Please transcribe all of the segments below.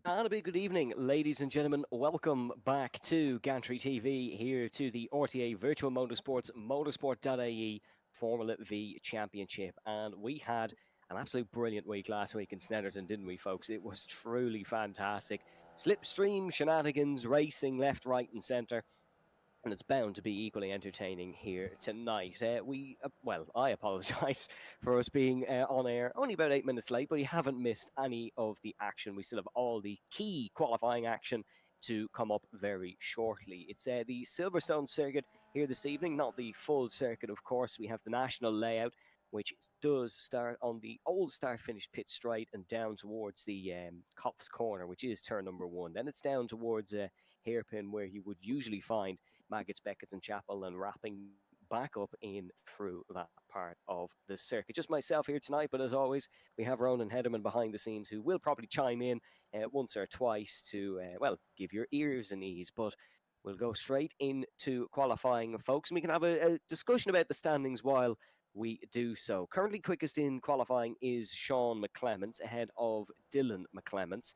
And a big good evening, ladies and gentlemen. Welcome back to Gantry TV, here to the RTA Virtual Motorsports Motorsport.ie Formula V Championship. And we had an absolute brilliant week last week in Snetterton, didn't we, folks? It was truly fantastic. Slipstream shenanigans, racing left, right, and centre. And it's bound to be equally entertaining here tonight. I apologise for us being on air only about 8 minutes late, but you haven't missed any of the action. We still have all the key qualifying action to come up very shortly. It's the Silverstone circuit here this evening, not the full circuit, of course. We have the national layout, which does start on the old start-finish pit straight and down towards the Cops Corner, which is turn number 1. Then it's down towards Hairpin, where you would usually find Maggots, Beckett's and Chapel, and wrapping back up in through that part of the circuit. Just myself here tonight, but as always, we have Ronan Hederman behind the scenes, who will probably chime in once or twice to, give your ears an ease. But we'll go straight into qualifying, folks, and we can have a discussion about the standings while we do so. Currently quickest in qualifying is Sean McClements, ahead of Dylan McClements.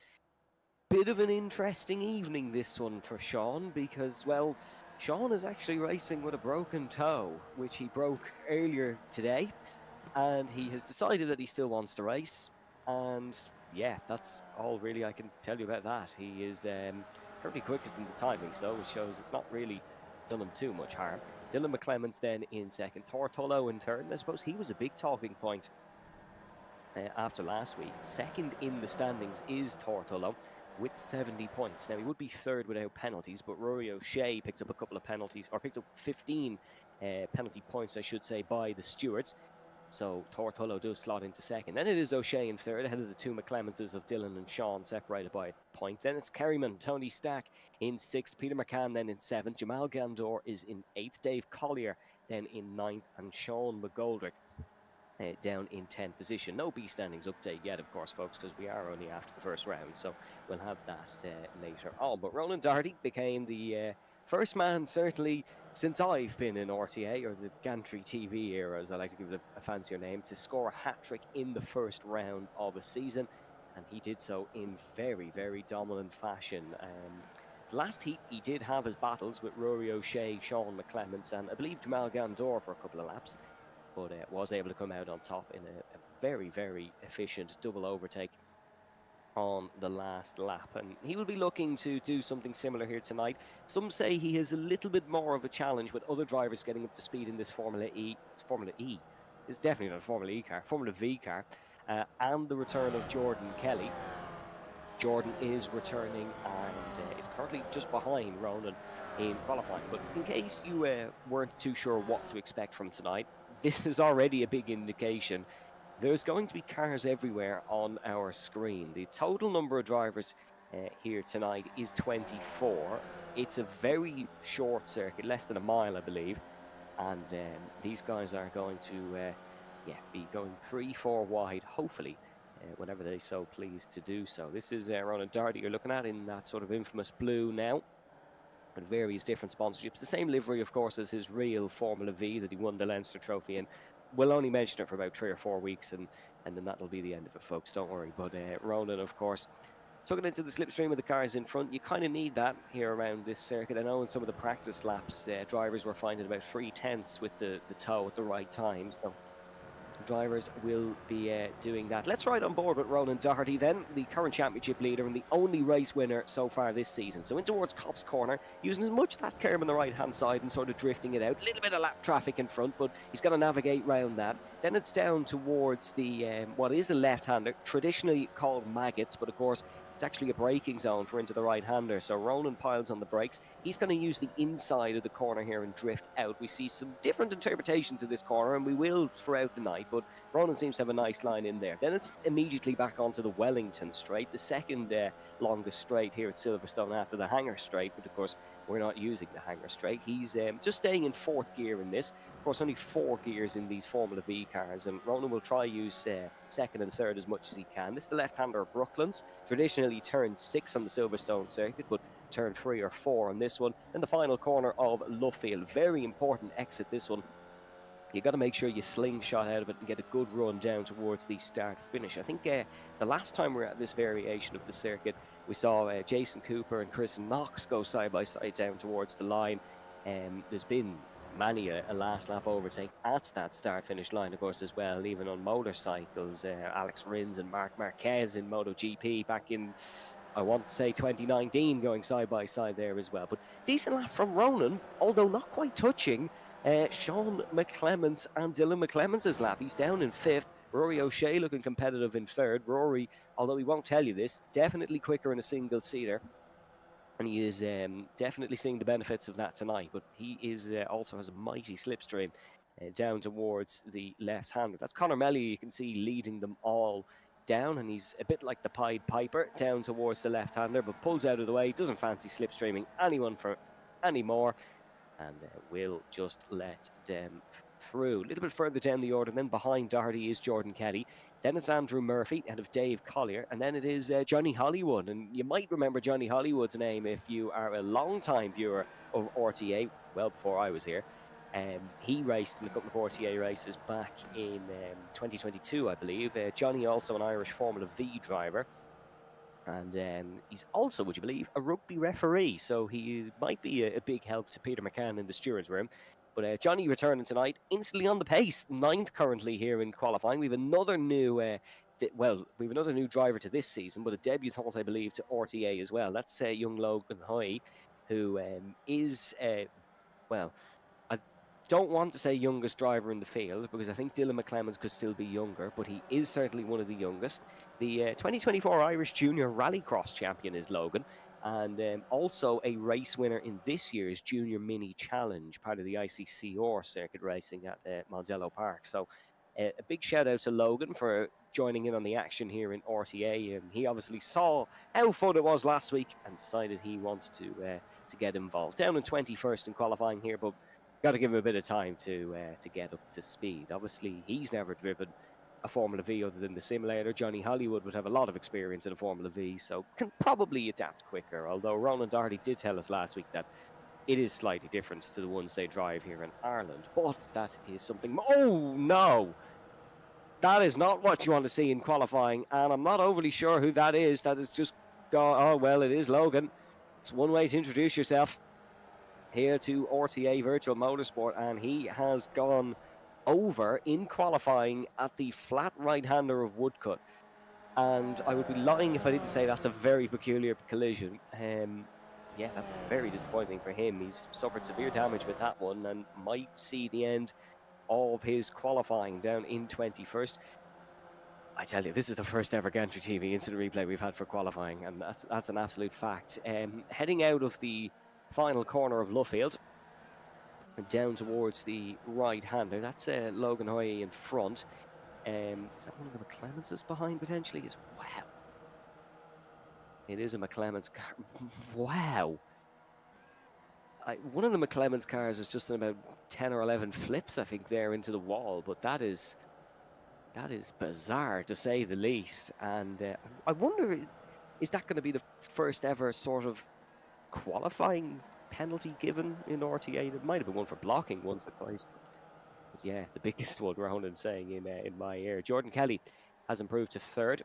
Bit of an interesting evening, this one, for Sean, because, well, Sean is actually racing with a broken toe, which he broke earlier today, and he has decided that he still wants to race. And yeah, that's all really I can tell you about that. He is currently quickest in the timings, though, which shows it's not really done him too much harm. Dylan McClements then in second, Tortolo in third, and I suppose he was a big talking point after last week. Second in the standings is Tortolo with 70 points. Now, he would be third without penalties, but Rory O'Shea picked up a couple of penalties, or picked up 15 penalty points, I should say, by the stewards. So Tortolo does slot into second. Then it is O'Shea in third, ahead of the two McClementses of Dylan and Sean, separated by a point. Then it's Kerryman, Tony Stack in sixth, Peter McCann then in seventh, Jamal Gandor is in eighth, Dave Collier then in ninth, and Sean McGoldrick down in 10th position. No B standings update yet, of course, folks, because we are only after the first round, so we'll have that later on. But Ronan Doherty became the first man, certainly since I've been in RTA, or the Gantry TV era, as I like to give it a fancier name, to score a hat-trick in the first round of a season, and he did so in very, very dominant fashion. Last heat, he did have his battles with Rory O'Shea, Sean McClements, and I believe Jamal Gandor for a couple of laps, but was able to come out on top in a very, very efficient double overtake on the last lap. And he will be looking to do something similar here tonight. Some say he has a little bit more of a challenge with other drivers getting up to speed in this Formula E. It's definitely not a Formula E car, Formula V car, and the return of Jordan Kelly. Jordan is returning and is currently just behind Ronan in qualifying. But in case you weren't too sure what to expect from tonight, this is already a big indication. There's going to be cars everywhere on our screen. The total number of drivers here tonight is 24. It's a very short circuit, less than a mile, I believe. And these guys are going to be going 3-4 wide, hopefully, whenever they so please to do so. This is Ronan Doherty you're looking at in that sort of infamous blue now, and various different sponsorships. The same livery, of course, as his real Formula V that he won the Leinster Trophy in. We'll only mention it for about 3 or 4 weeks, and then that'll be the end of it, folks. Don't worry. But Ronan, of course, took it into the slipstream of the cars in front. You kind of need that here around this circuit. I know in some of the practice laps, drivers were finding about 3/10 with the toe at the right time. So drivers will be doing that. Let's ride on board with Ronan Doherty then, the current championship leader and the only race winner so far this season. So in towards Cops Corner, using as much of that curb on the right hand side and sort of drifting it out. A little bit of lap traffic in front, but he's got to navigate round that. Then it's down towards the what is a left-hander, traditionally called Maggots, but of course it's actually a braking zone for into the right-hander. So Ronan piles on the brakes. He's going to use the inside of the corner here and drift out. We see some different interpretations of this corner, and we will throughout the night, but Ronan seems to have a nice line in there. Then it's immediately back onto the Wellington straight, the second longest straight here at Silverstone after the Hangar straight, but of course we're not using the Hangar straight. He's just staying in fourth gear in this. Of course, only 4 gears in these Formula V cars, and Ronan will try use second and third as much as he can. This is the left-hander of Brooklands. Traditionally turn 6 on the Silverstone circuit, but turn 3 or 4 on this one. Then the final corner of Luffield. Very important exit, this one. you got to make sure you slingshot out of it and get a good run down towards the start finish. I think the last time we were at this variation of the circuit, we saw Jason Cooper and Chris Knox go side by side down towards the line. There's been many a last lap overtake at that start finish line, of course, as well, even on motorcycles. Alex Rins and Marc Marquez in MotoGP back in, I want to say, 2019, going side by side there as well. But decent lap from Ronan, although not quite touching Sean McClements and Dylan McClements' lap. He's down in 5th. Rory O'Shea looking competitive in 3rd. Rory, although he won't tell you this, definitely quicker in a single-seater. And he is definitely seeing the benefits of that tonight. But he is also has a mighty slipstream down towards the left-hander. That's Conor Melly, you can see, leading them all down. And he's a bit like the Pied Piper down towards the left-hander, but pulls out of the way, doesn't fancy slipstreaming anyone for any more. And we'll just let them through. A little bit further down the order, then behind Doherty is Jordan Kelly. Then it's Andrew Murphy ahead of Dave Collier. And then it is Johnny Hollywood. And you might remember Johnny Hollywood's name if you are a long-time viewer of RTA, well before I was here. He raced in a couple of RTA races back in 2022, I believe. Johnny, also an Irish Formula V driver. And he's also, would you believe, a rugby referee. So he might be a big help to Peter McCann in the stewards' room. But Johnny returning tonight, instantly on the pace, 9th currently here in qualifying. We have another new, we have another new driver to this season, but a debutant, I believe, to RTA as well. That's young Logan Hoy, who is, I don't want to say youngest driver in the field, because I think Dylan McClements could still be younger, but he is certainly one of the youngest. The 2024 Irish Junior Rallycross champion is Logan, and also a race winner in this year's Junior Mini Challenge, part of the ICCR circuit racing at Mondello Park. So a big shout out to Logan for joining in on the action here in RTA. He obviously saw how fun it was last week and decided he wants to get involved. Down in 21st in qualifying here, but got to give him a bit of time to get up to speed. Obviously, he's never driven a Formula V other than the simulator. Johnny Hollywood would have a lot of experience in a Formula V, so can probably adapt quicker. Although Ronan Doherty did tell us last week that it is slightly different to the ones they drive here in Ireland. But that is something... Oh, no! That is not what you want to see in qualifying, and I'm not overly sure who that is. That is just... Oh, well, it is Logan. It's one way to introduce yourself here to RTA Virtual Motorsport, and he has gone over in qualifying at the flat right-hander of Woodcut. And I would be lying if I didn't say that's a very peculiar collision. Yeah, that's very disappointing for him. He's suffered severe damage with that one and might see the end of his qualifying down in 21st. I tell you, this is the first ever Gantry TV instant replay we've had for qualifying, and that's an absolute fact. Heading out of the final corner of Luffield and down towards the right-hander, that's Logan Hoy in front. Is that one of the McClements behind potentially? Wow. It is a McClements car. Wow. One of the McClements cars is just in about 10 or 11 flips, I think, there into the wall, but that is bizarre to say the least. And I wonder, is that going to be the first ever sort of qualifying penalty given in RTA? There might have been one for blocking once or twice, but yeah, the biggest one, Ronan saying in my ear. Jordan Kelly has improved to 3rd.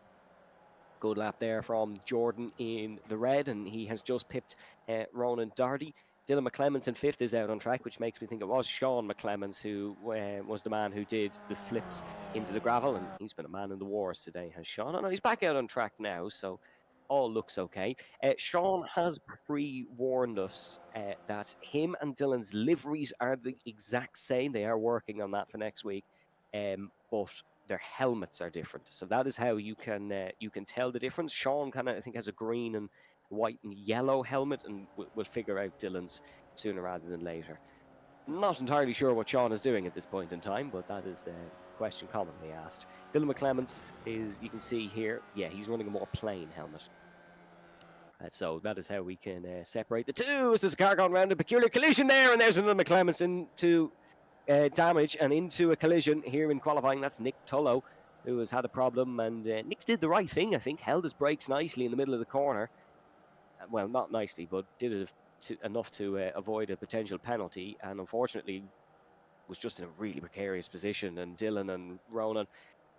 Good lap there from Jordan in the red, and he has just pipped Ronan Doherty. Dylan McClements in 5th is out on track, which makes me think it was Sean McClements who was the man who did the flips into the gravel, and he's been a man in the wars today, has Sean. Oh no, he's back out on track now, so all looks okay. Sean has pre-warned us that him and Dylan's liveries are the exact same. They are working on that for next week, but their helmets are different. So that is how you can tell the difference. Sean kind of, I think, has a green and white and yellow helmet, and we'll figure out Dylan's sooner rather than later. Not entirely sure what Sean is doing at this point in time, but that is a question commonly asked. Dylan McClements is, you can see here, yeah, he's running a more plain helmet. So that is how we can separate the two. As there's a car going around a peculiar collision there, and there's another McClements into damage and into a collision here in qualifying. That's Nick Tullow, who has had a problem, and Nick did the right thing, I think, held his brakes nicely in the middle of the corner. Well, not nicely, but did it enough to avoid a potential penalty, and unfortunately was just in a really precarious position, and Dylan and Ronan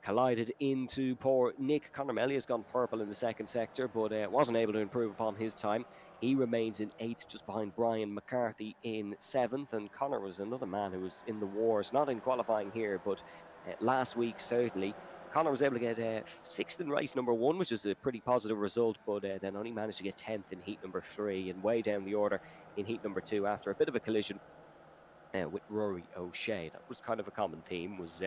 collided into poor Nick. Conor Melia's gone purple in the second sector, but wasn't able to improve upon his time. He remains in 8th, just behind Brian McCarthy in 7th, and Conor was another man who was in the wars, not in qualifying here, but last week certainly. Conor was able to get 6th in race number 1, which is a pretty positive result, but then only managed to get 10th in heat number 3 and way down the order in heat number 2 after a bit of a collision with Rory O'Shea. That was kind of a common theme, was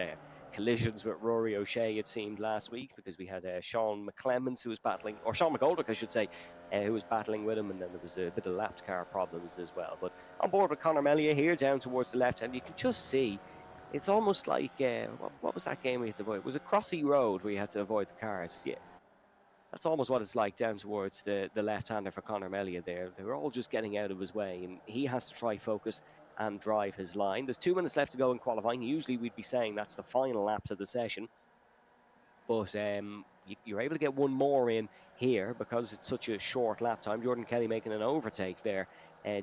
collisions with Rory O'Shea, it seemed, last week, because we had Sean McClemens who was battling, or Sean McGoldrick, I should say, who was battling with him, and then there was a bit of lapped car problems as well. But on board with Conor Melia here, down towards the left, and you can just see, it's almost like, what was that game we had to avoid? Was it Crossy Road where you had to avoid the cars? Yeah. That's almost what it's like down towards the left-hander for Conor Melia there. They were all just getting out of his way, and he has to try focus and drive his line. There's 2 minutes left to go in qualifying. Usually we'd be saying that's the final laps of the session. But you're able to get one more in here because it's such a short lap time. Jordan Kelly making an overtake there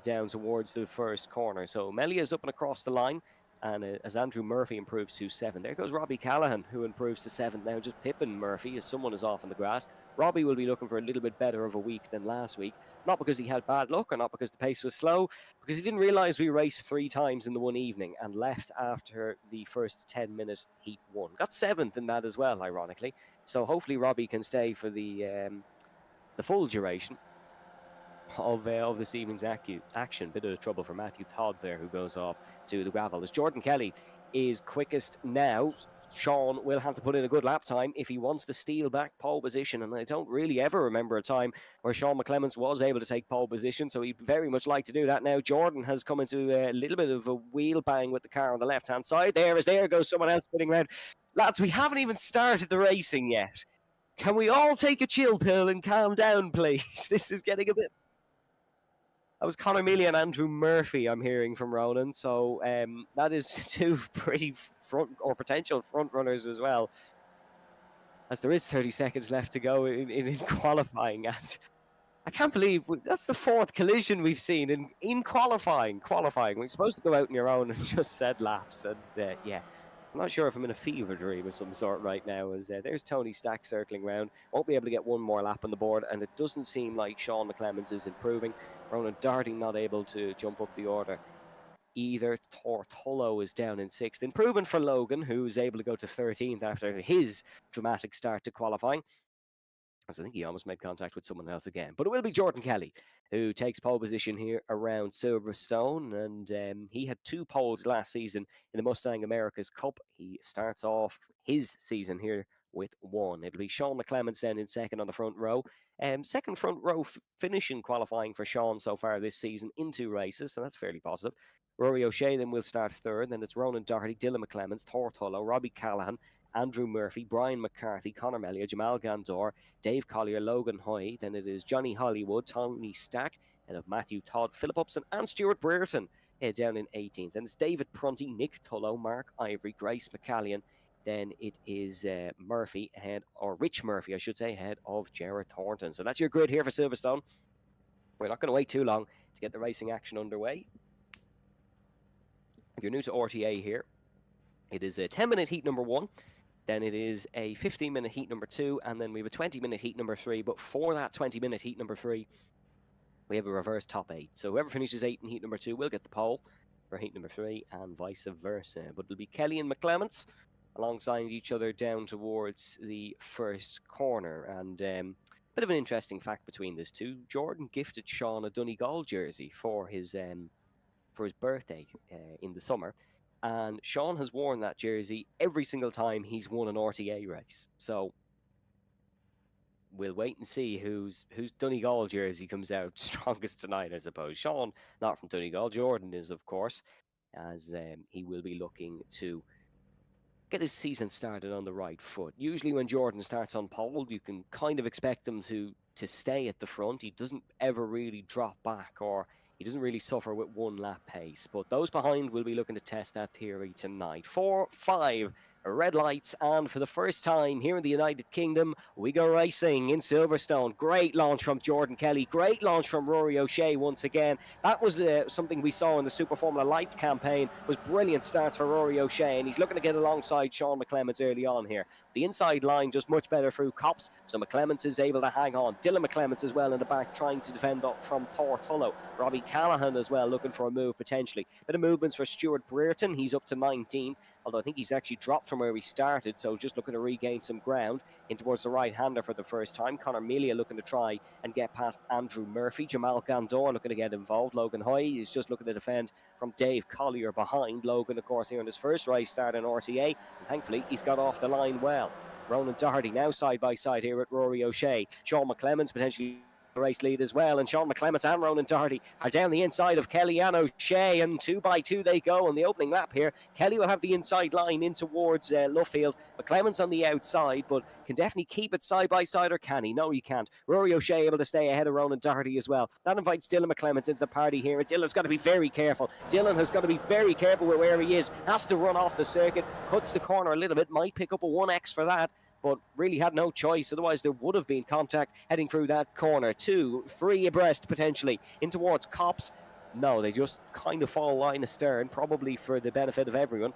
down towards the first corner. So Melia's up and across the line. And as Andrew Murphy improves to 7th, there goes Robbie Callaghan, who improves to 7th now, just pipping Murphy as someone is off on the grass. Robbie will be looking for a little bit better of a week than last week, not because he had bad luck or not because the pace was slow, because he didn't realise we raced 3 times in the one evening and left after the first 10-minute heat 1. Got 7th in that as well, ironically. So hopefully Robbie can stay for the full duration of this evening's action. Bit of trouble for Matthew Todd there, who goes off to the gravel. As Jordan Kelly is quickest now, Sean will have to put in a good lap time if he wants to steal back pole position, and I don't really ever remember a time where Sean McClemens was able to take pole position, so he'd very much like to do that now. Jordan has come into a little bit of a wheel bang with the car on the left-hand side. There goes someone else spinning around. Lads, we haven't even started the racing yet. Can we all take a chill pill and calm down, please? This is getting a bit... That was Conor Melia and Andrew Murphy, I'm hearing from Ronan. So that is 2 pretty front or potential front runners as well, as there is 30 seconds left to go in qualifying. And I can't believe that's the 4th collision we've seen in qualifying. We're supposed to go out on your own and just set laps. And yeah, I'm not sure if I'm in a fever dream of some sort right now, as there's Tony Stack circling around. Won't be able to get one more lap on the board, and it doesn't seem like Sean McClemens is improving. Ronan Darting not able to jump up the order either. Tortullo is down in 6th. Improvement for Logan, who's able to go to 13th after his dramatic start to qualifying. I think he almost made contact with someone else again. But it will be Jordan Kelly who takes pole position here around Silverstone. And he had 2 poles last season in the Mustang America's Cup. He starts off his season here with 1. It'll be Sean McClemens then in 2nd on the front row. Second front row finishing qualifying for Sean so far this season in 2 races, so that's fairly positive. Rory O'Shea then will start 3rd. Then it's Ronan Doherty, Dylan McClemens, Tortullo, Robbie Callaghan, Andrew Murphy, Brian McCarthy, Conor Melia, Jamal Gandor, Dave Collier, Logan Hoy. Then it is Johnny Hollywood, Tony Stack, and of Matthew Todd, Philip Upson, and Stuart Brereton down in 18th. Then it's David Prunty, Nick Tullo, Mark Ivory, Grace McCallion. Then it is Murphy ahead, or Rich Murphy, I should say, ahead of Jared Thornton. So that's your grid here for Silverstone. We're not going to wait too long to get the racing action underway. If you're new to RTA here, it is a 10-minute heat number 1. Then it is a 15-minute heat number 2, and then we have a 20-minute heat number 3. But for that 20-minute heat number 3, we have a reverse top 8. So whoever finishes 8 in heat number 2 will get the pole for heat number 3, and vice versa. But it'll be Kelly and McClemens alongside each other down towards the first corner. And bit of an interesting fact between these two: Jordan gifted Sean a Donegal jersey for his birthday in the summer. And Sean has worn that jersey every single time he's won an RTA race. So we'll wait and see whose Donegal jersey comes out strongest tonight, I suppose. Sean, not from Donegal. Jordan is, of course, as he will be looking to get his season started on the right foot. Usually when Jordan starts on pole, you can kind of expect him to stay at the front. He doesn't ever really drop back, or he doesn't really suffer with one lap pace. But those behind will be looking to test that theory tonight. 4-5 red lights, and for the first time here in the United Kingdom, we go racing in Silverstone. Great launch from Jordan Kelly, great launch from Rory O'Shea once again. That was something we saw in the Super Formula Lights campaign, was brilliant starts for Rory O'Shea, and he's looking to get alongside Sean McClements early on here. The inside line just much better through Copse, so McClements is able to hang on. Dylan McClements as well in the back trying to defend up from Thor Tullow. Robbie Callaghan as well looking for a move potentially. Bit of movements for Stuart Brereton, he's up to 19th, although I think he's actually dropped from where he started, so just looking to regain some ground in towards the right-hander for the first time. Conor Melia looking to try and get past Andrew Murphy. Jamal Gandor looking to get involved. Logan Hoy is just looking to defend from Dave Collier behind. Logan, of course, here in his first race start in RTA, and thankfully he's got off the line well. Ronan Doherty now side by side here at Rory O'Shea. Sean McClements potentially race lead as well, and Sean McClements and Ronan Doherty are down the inside of Kelly and O'Shea, and 2 by 2 they go on the opening lap here. Kelly will have the inside line in towards Luffield. McClements on the outside, but can definitely keep it side by side, or can he? No, he can't. Rory O'Shea able to stay ahead of Ronan Doherty as well. That invites Dylan McClements into the party here, and Dylan's got to be very careful. Dylan has got to be very careful with where he is. Has to run off the circuit, cuts the corner a little bit, might pick up a 1x for that, but really had no choice, otherwise there would have been contact heading through that corner. 2, 3 abreast potentially in towards Copse. No, they just kind of fall line astern, probably for the benefit of everyone.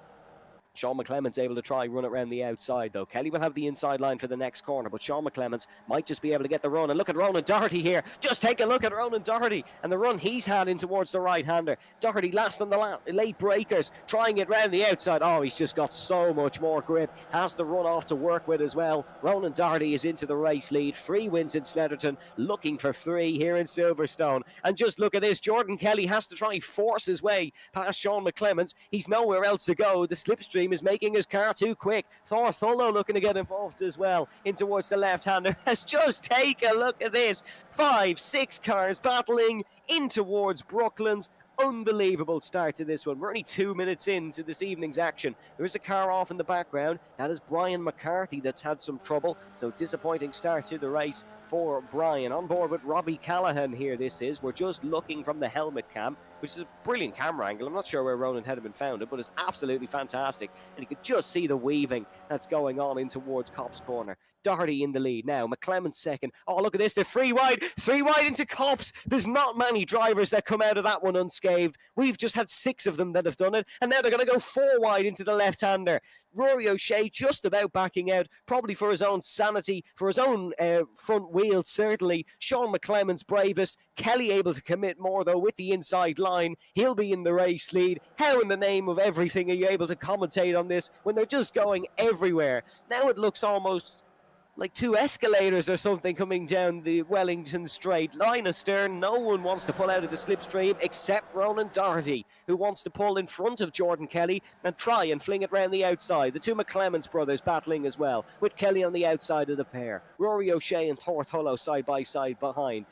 Sean McClements able to try run it around the outside though. Kelly will have the inside line for the next corner, but Sean McClements might just be able to get the run. And look at Ronan Doherty here. Just take a look at Ronan Doherty and the run he's had in towards the right-hander. Doherty last on the late breakers, trying it round the outside. Oh, he's just got so much more grip. Has the run off to work with as well. Ronan Doherty is into the race lead. 3 wins in Snetterton, looking for 3 here in Silverstone. And just look at this. Jordan Kelly has to try and force his way past Sean McClements. He's nowhere else to go. The slipstream is making his car too quick. Thor Thullow looking to get involved as well in towards the left-hander. Just take a look at this. 5, 6 cars battling in towards Brooklands. Unbelievable start to this one. We're only 2 minutes into this evening's action. There is a car off in the background. That is Brian McCarthy that's had some trouble. So disappointing start to the race for Brian. On board with Robbie Callaghan here this is. We're just looking from the helmet cam, which is a brilliant camera angle. I'm not sure where Ronan Hederman found it, but it's absolutely fantastic. And you could just see the weaving that's going on in towards Copse corner. Doherty in the lead now. McClements second. Oh, look at this. They're 3 wide. 3 wide into Copse. There's not many drivers that come out of that one unscathed. We've just had 6 of them that have done it. And now they're going to go 4 wide into the left-hander. Rory O'Shea just about backing out, probably for his own sanity, for his own front wheel, certainly. Sean McClements bravest. Kelly able to commit more, though, with the inside line. He'll be in the race lead. How in the name of everything are you able to commentate on this when they're just going everywhere? Now it looks almost like 2 escalators or something coming down the Wellington Straight. Line astern, no one wants to pull out of the slipstream except Ronan Doherty, who wants to pull in front of Jordan Kelly and try and fling it round the outside. The 2 McClements brothers battling as well, with Kelly on the outside of the pair. Rory O'Shea and Thor Thullow side by side behind.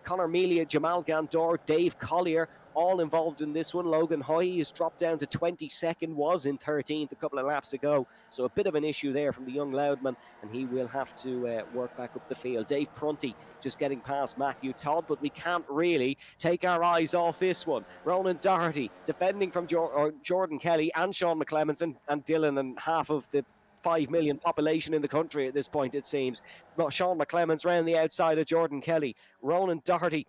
Conor Melia, Jamal Gandor, Dave Collier, all involved in this one. Logan Hoy has dropped down to 22nd, was in 13th a couple of laps ago. So a bit of an issue there from the young Loudman, and he will have to work back up the field. Dave Prunty just getting past Matthew Todd, but we can't really take our eyes off this one. Ronan Doherty defending from Jordan Kelly and Sean McClements and Dylan and half of the 5 million population in the country at this point, it seems. But Sean McClements round the outside of Jordan Kelly. Ronan Doherty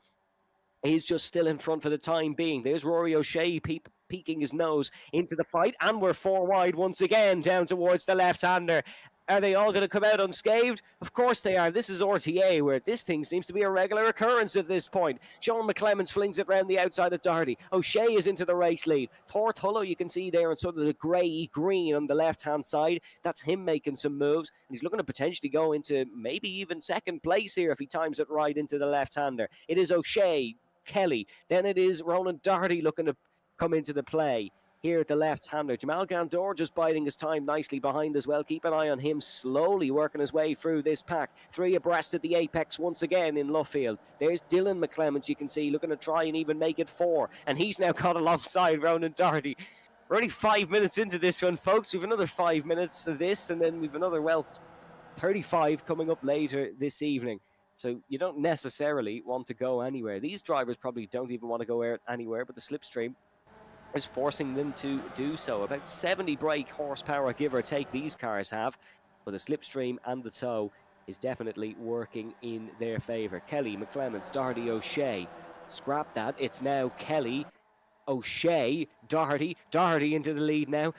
is just still in front for the time being. There's Rory O'Shea peeking his nose into the fight, and we're 4 wide once again down towards the left-hander. Are they all going to come out unscathed? Of course they are. This is RTA, where this thing seems to be a regular occurrence at this point. Sean McClements flings it round the outside of Doherty. O'Shea is into the race lead. Thor Thullow, you can see there in sort of the grey-green on the left-hand side. That's him making some moves. And he's looking to potentially go into maybe even second place here if he times it right into the left-hander. It is O'Shea, Kelly. Then it is Ronan Doherty looking to come into the play. Here at the left-hander, Jamal Gandor just biding his time nicely behind as well. Keep an eye on him, slowly working his way through this pack. 3 abreast at the apex once again in Luffield. There's Dylan McClements, you can see, looking to try and even make it 4. And he's now got alongside Ronan Doherty. We're only 5 minutes into this one, folks. We've another 5 minutes of this, and then we've another, 35 coming up later this evening. So you don't necessarily want to go anywhere. These drivers probably don't even want to go anywhere, but the slipstream is forcing them to do so. About 70 brake horsepower, give or take, these cars have, but the slipstream and the tow is definitely working in their favour. Kelly, McClements, Doherty, O'Shea, scrap that. It's now Kelly, O'Shea, Doherty into the lead now.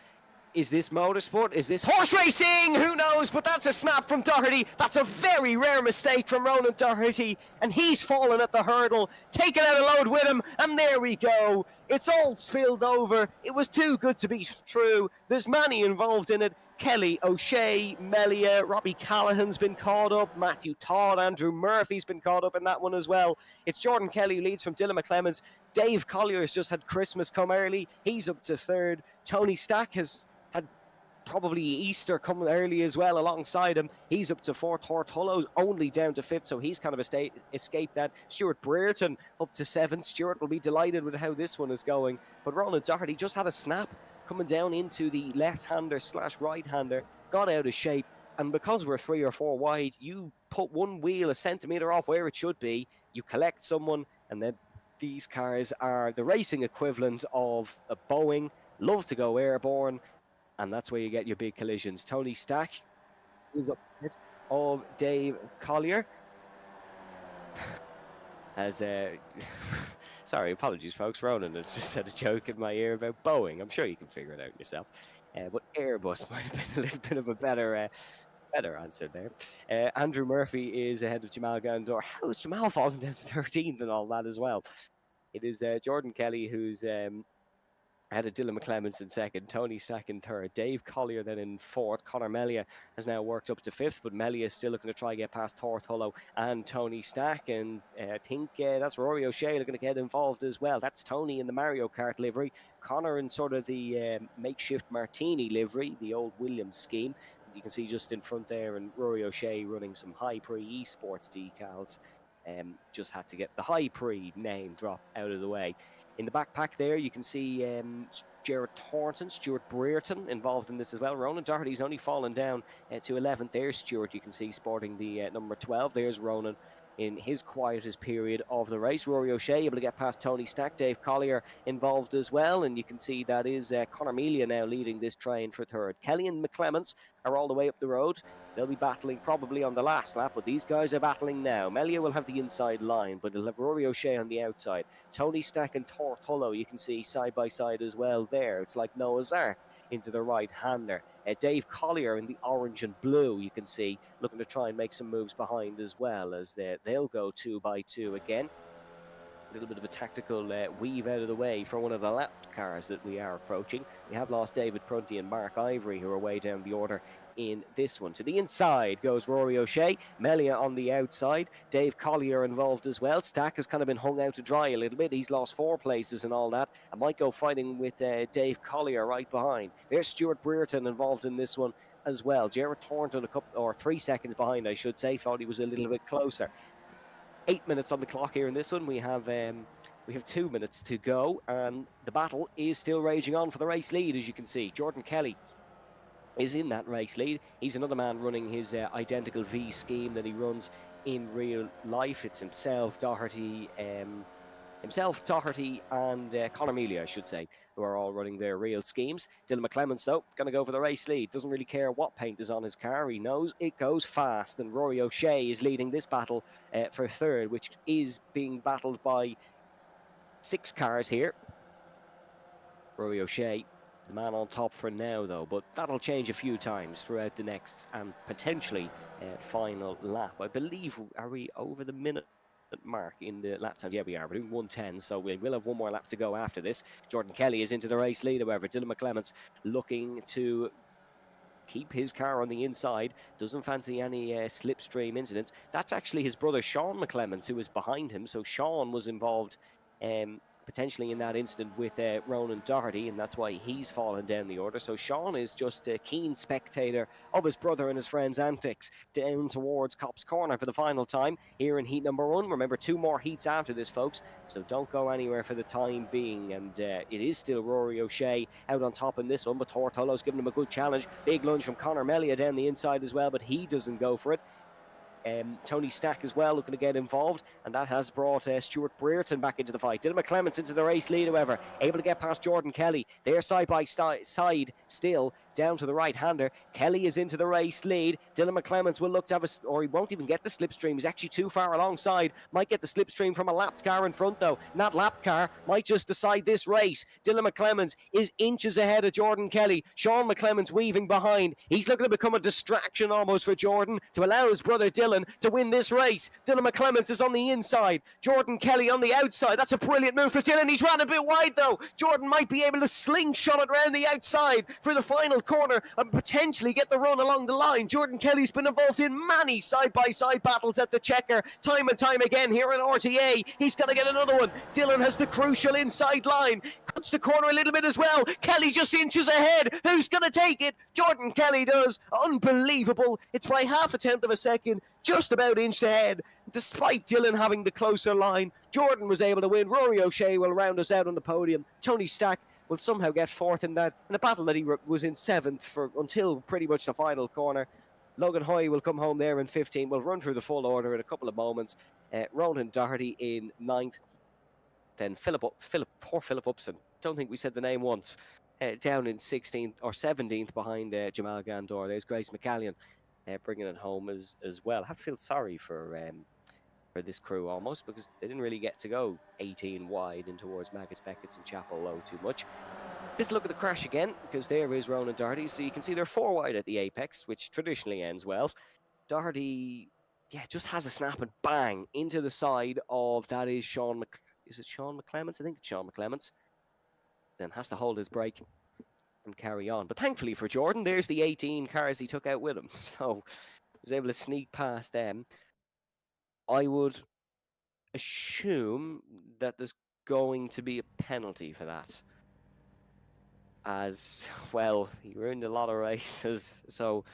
Is this motorsport? Is this horse racing? Who knows? But that's a snap from Doherty. That's a very rare mistake from Ronan Doherty. And he's fallen at the hurdle, taken out a load with him. And there we go. It's all spilled over. It was too good to be true. There's many involved in it. Kelly, O'Shea, Melia, Robbie Callahan's been caught up. Matthew Todd, Andrew Murphy's been caught up in that one as well. It's Jordan Kelly who leads from Dylan McClemens. Dave Collier has just had Christmas come early. He's up to third. Tony Stack has had probably Easter coming early as well alongside him. He's up to fourth. Hortullo's only down to fifth, so he's kind of escaped that. Stuart Brereton up to seventh. Stuart will be delighted with how this one is going. But Ronan Doherty just had a snap coming down into the left-hander / right-hander, got out of shape, and because we're 3 or 4 wide, you put one wheel a centimetre off where it should be, you collect someone, and then these cars are the racing equivalent of a Boeing, love to go airborne, and that's where you get your big collisions. Tony Stack is up of Dave Collier. As sorry, apologies, folks. Ronan has just said a joke in my ear about Boeing. I'm sure you can figure it out yourself. But Airbus might have been a little bit of a better answer there. Andrew Murphy is ahead of Jamal Gandor. How is Jamal falling down to 13th and all that as well? It is Jordan Kelly who's ahead of Dylan McClemens in second, Tony Stack in third, Dave Collier then in fourth. Connor Melia has now worked up to fifth, but Melia is still looking to try and get past Hortullo and Tony Stack, and I think that's Rory O'Shea looking to get involved as well. That's Tony in the Mario Kart livery, Connor in sort of the makeshift Martini livery, the old Williams scheme. You can see just in front there, and Rory O'Shea running some High Pre eSports decals. Just had to get the High Pre name drop out of the way. In the backpack there, you can see Jared Thornton, Stuart Brereton involved in this as well. Ronan Doherty's only fallen down to 11th. There's Stuart, you can see, sporting the number 12. There's Ronan in his quietest period of the race. Rory O'Shea able to get past Tony Stack. Dave Collier involved as well, and you can see that is Connor Melia now leading this train for third. Kelly and McClements are all the way up the road. They'll be battling probably on the last lap, but these guys are battling now. Melia will have the inside line, but they'll have Rory O'Shea on the outside. Tony Stack and Hortullo, you can see side by side as well there. It's like Noah's Ark into the right-hander. Dave Collier in the orange and blue, you can see, looking to try and make some moves behind as well, as they'll go 2 by 2 again. A little bit of a tactical weave out of the way for one of the lap cars that we are approaching. We have lost David Prunty and Mark Ivory, who are way down the order in this one. To the inside goes Rory O'Shea, Melia on the outside, Dave Collier involved as well. Stack has kind of been hung out to dry a little bit. He's lost 4 places and all that. I might go fighting with Dave Collier right behind. There's Stuart Brereton involved in this one as well. Jared Thornton a couple, or 3 seconds behind, I should say. Thought he was a little bit closer. 8 minutes on the clock here in this one. We have 2 minutes to go, and the battle is still raging on for the race lead, as you can see. Jordan Kelly is in that race lead. He's another man running his identical V scheme that he runs in real life. It's himself, Doherty, and Connor Melia, I should say, who are all running their real schemes. Dylan McClemens, though, going to go for the race lead. Doesn't really care what paint is on his car. He knows it goes fast, and Rory O'Shea is leading this battle for third, which is being battled by 6 cars here. Rory O'Shea, the man on top for now, though, but that'll change a few times throughout the next and potentially final lap. I believe, are we over the minute mark in the lap time? Yeah, we are. We're doing 1:10, so we will have one more lap to go after this. Jordan Kelly is into the race lead, however. Dylan McClements looking to keep his car on the inside, doesn't fancy any slipstream incidents. That's actually his brother Sean McClements who is behind him, so Sean was involved potentially in that incident with Ronan Doherty, and that's why he's fallen down the order. So Sean is just a keen spectator of his brother and his friend's antics down towards Copse Corner for the final time here in heat number 1. Remember, 2 more heats after this, folks, so don't go anywhere for the time being. And it is still Rory O'Shea out on top in this one, but Hortullo's giving him a good challenge. Big lunge from Connor Melia down the inside as well, but he doesn't go for it. Tony Stack as well looking to get involved, and that has brought Stuart Brereton back into the fight. Dylan McClements into the race lead, however, able to get past Jordan Kelly. They're side by side still, down to the right-hander. Kelly is into the race lead. Dylan McClements will look to have or he won't even get the slipstream. He's actually too far alongside. Might get the slipstream from a lapped car in front, though. And that lapped car might just decide this race. Dylan McClements is inches ahead of Jordan Kelly. Sean McClements weaving behind. He's looking to become a distraction almost for Jordan to allow his brother Dylan to win this race. Dylan McClements is on the inside. Jordan Kelly on the outside. That's a brilliant move for Dylan. He's ran a bit wide, though. Jordan might be able to slingshot it around the outside for the final corner and potentially get the run along the line. Jordan Kelly's been involved in many side-by-side battles at the checker, time and time again here in RTA. He's got to get another one. Dylan has the crucial inside line. Cuts the corner a little bit as well. Kelly just inches ahead. Who's going to take it? Jordan Kelly does. Unbelievable. It's by 0.5 of a second, just about inched ahead. Despite Dylan having the closer line, Jordan was able to win. Rory O'Shea will round us out on the podium. Tony Stack will somehow get fourth in a battle that he was in 7th until pretty much the final corner. Logan Hoy will come home there in 15. We'll run through the full order in a couple of moments. Ronan Doherty in 9th. Then poor Philip Upson. Don't think we said the name once. Down in 16th or 17th behind Jamal Gandor. There's Grace McCallion bringing it home as well. I have to feel sorry for this crew almost, because they didn't really get to go 18 wide in towards Magus Beckett's and Chapel Low too much. This look at the crash again, because there is Ronan Doherty. So you can see they're 4 wide at the apex, which traditionally ends well. Doherty, just has a snap and bang into the side of that is Sean McClements? I think it's Sean McClements. Then has to hold his brake and carry on. But thankfully for Jordan, there's the 18 cars he took out with him. So he was able to sneak past them. I would assume that there's going to be a penalty for that. As, well, he ruined a lot of races, so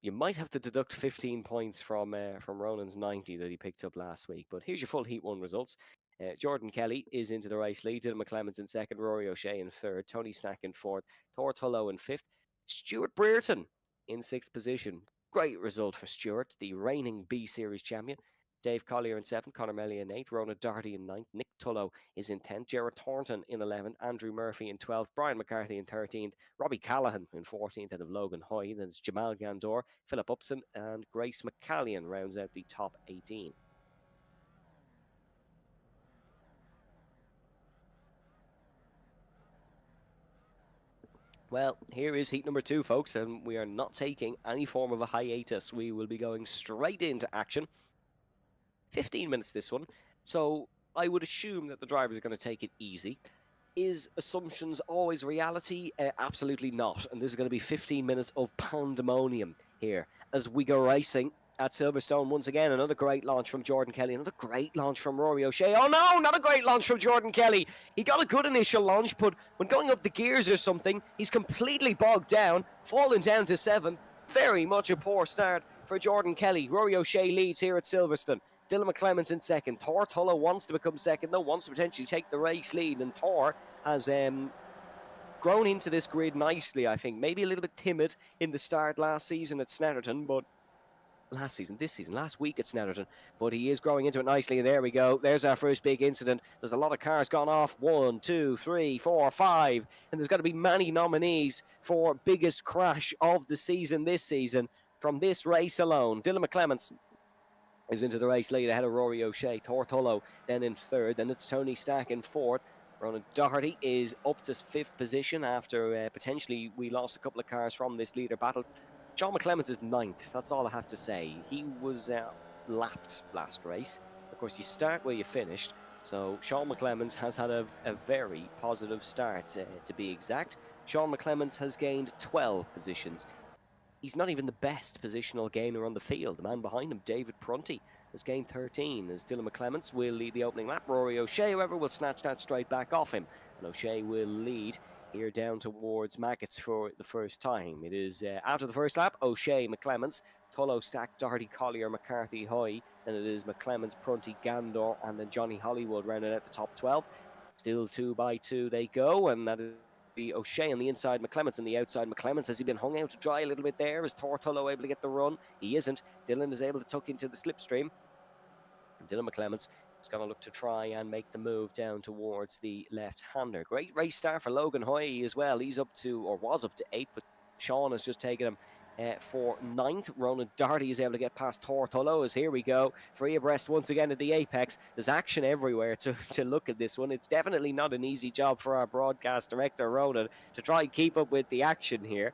you might have to deduct 15 points from Ronan's 90 that he picked up last week. But here's your full Heat 1 results. Jordan Kelly is into the race lead. Dylan McClements in 2nd. Rory O'Shea in 3rd. Tony Stack in 4th. Thor Tullow in 5th. Stuart Brereton in 6th position. Great result for Stuart, the reigning B-Series champion. Dave Collier in 7th, Conor Melly in 8th, Ronan Doherty in 9th, Nick Tullow is in 10th, Gerard Thornton in 11th, Andrew Murphy in 12th, Brian McCarthy in 13th, Robbie Callahan in 14th out of Logan Hoy, then it's Jamal Gandor, Philip Upson and Grace McCallion rounds out the top 18. Well, here is heat number 2, folks, and we are not taking any form of a hiatus. We will be going straight into action. 15 minutes this one, so I would assume that the drivers are going to take it easy. Is assumptions always reality? Absolutely not. And this is going to be 15 minutes of pandemonium here as we go racing at Silverstone once again. Another great launch from Jordan Kelly. Another great launch from Rory O'Shea. Oh no, not a great launch from Jordan Kelly. He got a good initial launch, but when going up the gears or something, he's completely bogged down, falling down to 7th. Very much a poor start for Jordan Kelly. Rory O'Shea leads here at Silverstone. Dylan McClements in 2nd. Thor Tullow wants to become 2nd, though, wants to potentially take the race lead. And Thor has grown into this grid nicely, I think. Maybe a little bit timid in the start last season at Snetterton, but last week at Snetterton, but he is growing into it nicely. And there we go. There's our first big incident. There's a lot of cars gone off. 1, 2, 3, 4, 5. And there's got to be many nominees for biggest crash of the season this season from this race alone. Dylan McClements is into the race lead ahead of Rory O'Shea. Thor Tullow then in 3rd. Then it's Tony Stack in 4th. Ronan Doherty is up to 5th position after potentially we lost a couple of cars from this leader battle. Sean McClements is 9th. That's all I have to say. He was lapped last race. Of course, you start where you finished. So Sean McClements has had a very positive start, to be exact. Sean McClements has gained 12 positions. He's not even the best positional gainer on the field. The man behind him, David Prunty, has gained 13 as Dylan McClements will lead the opening lap. Rory O'Shea, however, will snatch that straight back off him. And O'Shea will lead here down towards Maggots for the first time. It is after the first lap, O'Shea, McClements, Tullow, Stack, Doherty, Collier, McCarthy, Hoy. Then it is McClements, Prunty, Gandor, and then Johnny Hollywood rounding out the top 12. Still 2 by 2 they go, and that is be O'Shea on the inside, McClements on the outside. McClements, has he been hung out to dry a little bit there? Is Tortullo able to get the run? He isn't. Dylan is able to tuck into the slipstream. And Dylan McClements is going to look to try and make the move down towards the left-hander. Great race start for Logan Hoy as well. He's up to, or was up to 8th, but Sean has just taken him for 9th. Ronan Doherty is able to get past Tortullo as here we go. Free abreast once again at the apex. There's action everywhere to look at this one. It's definitely not an easy job for our broadcast director, Ronan, to try and keep up with the action here.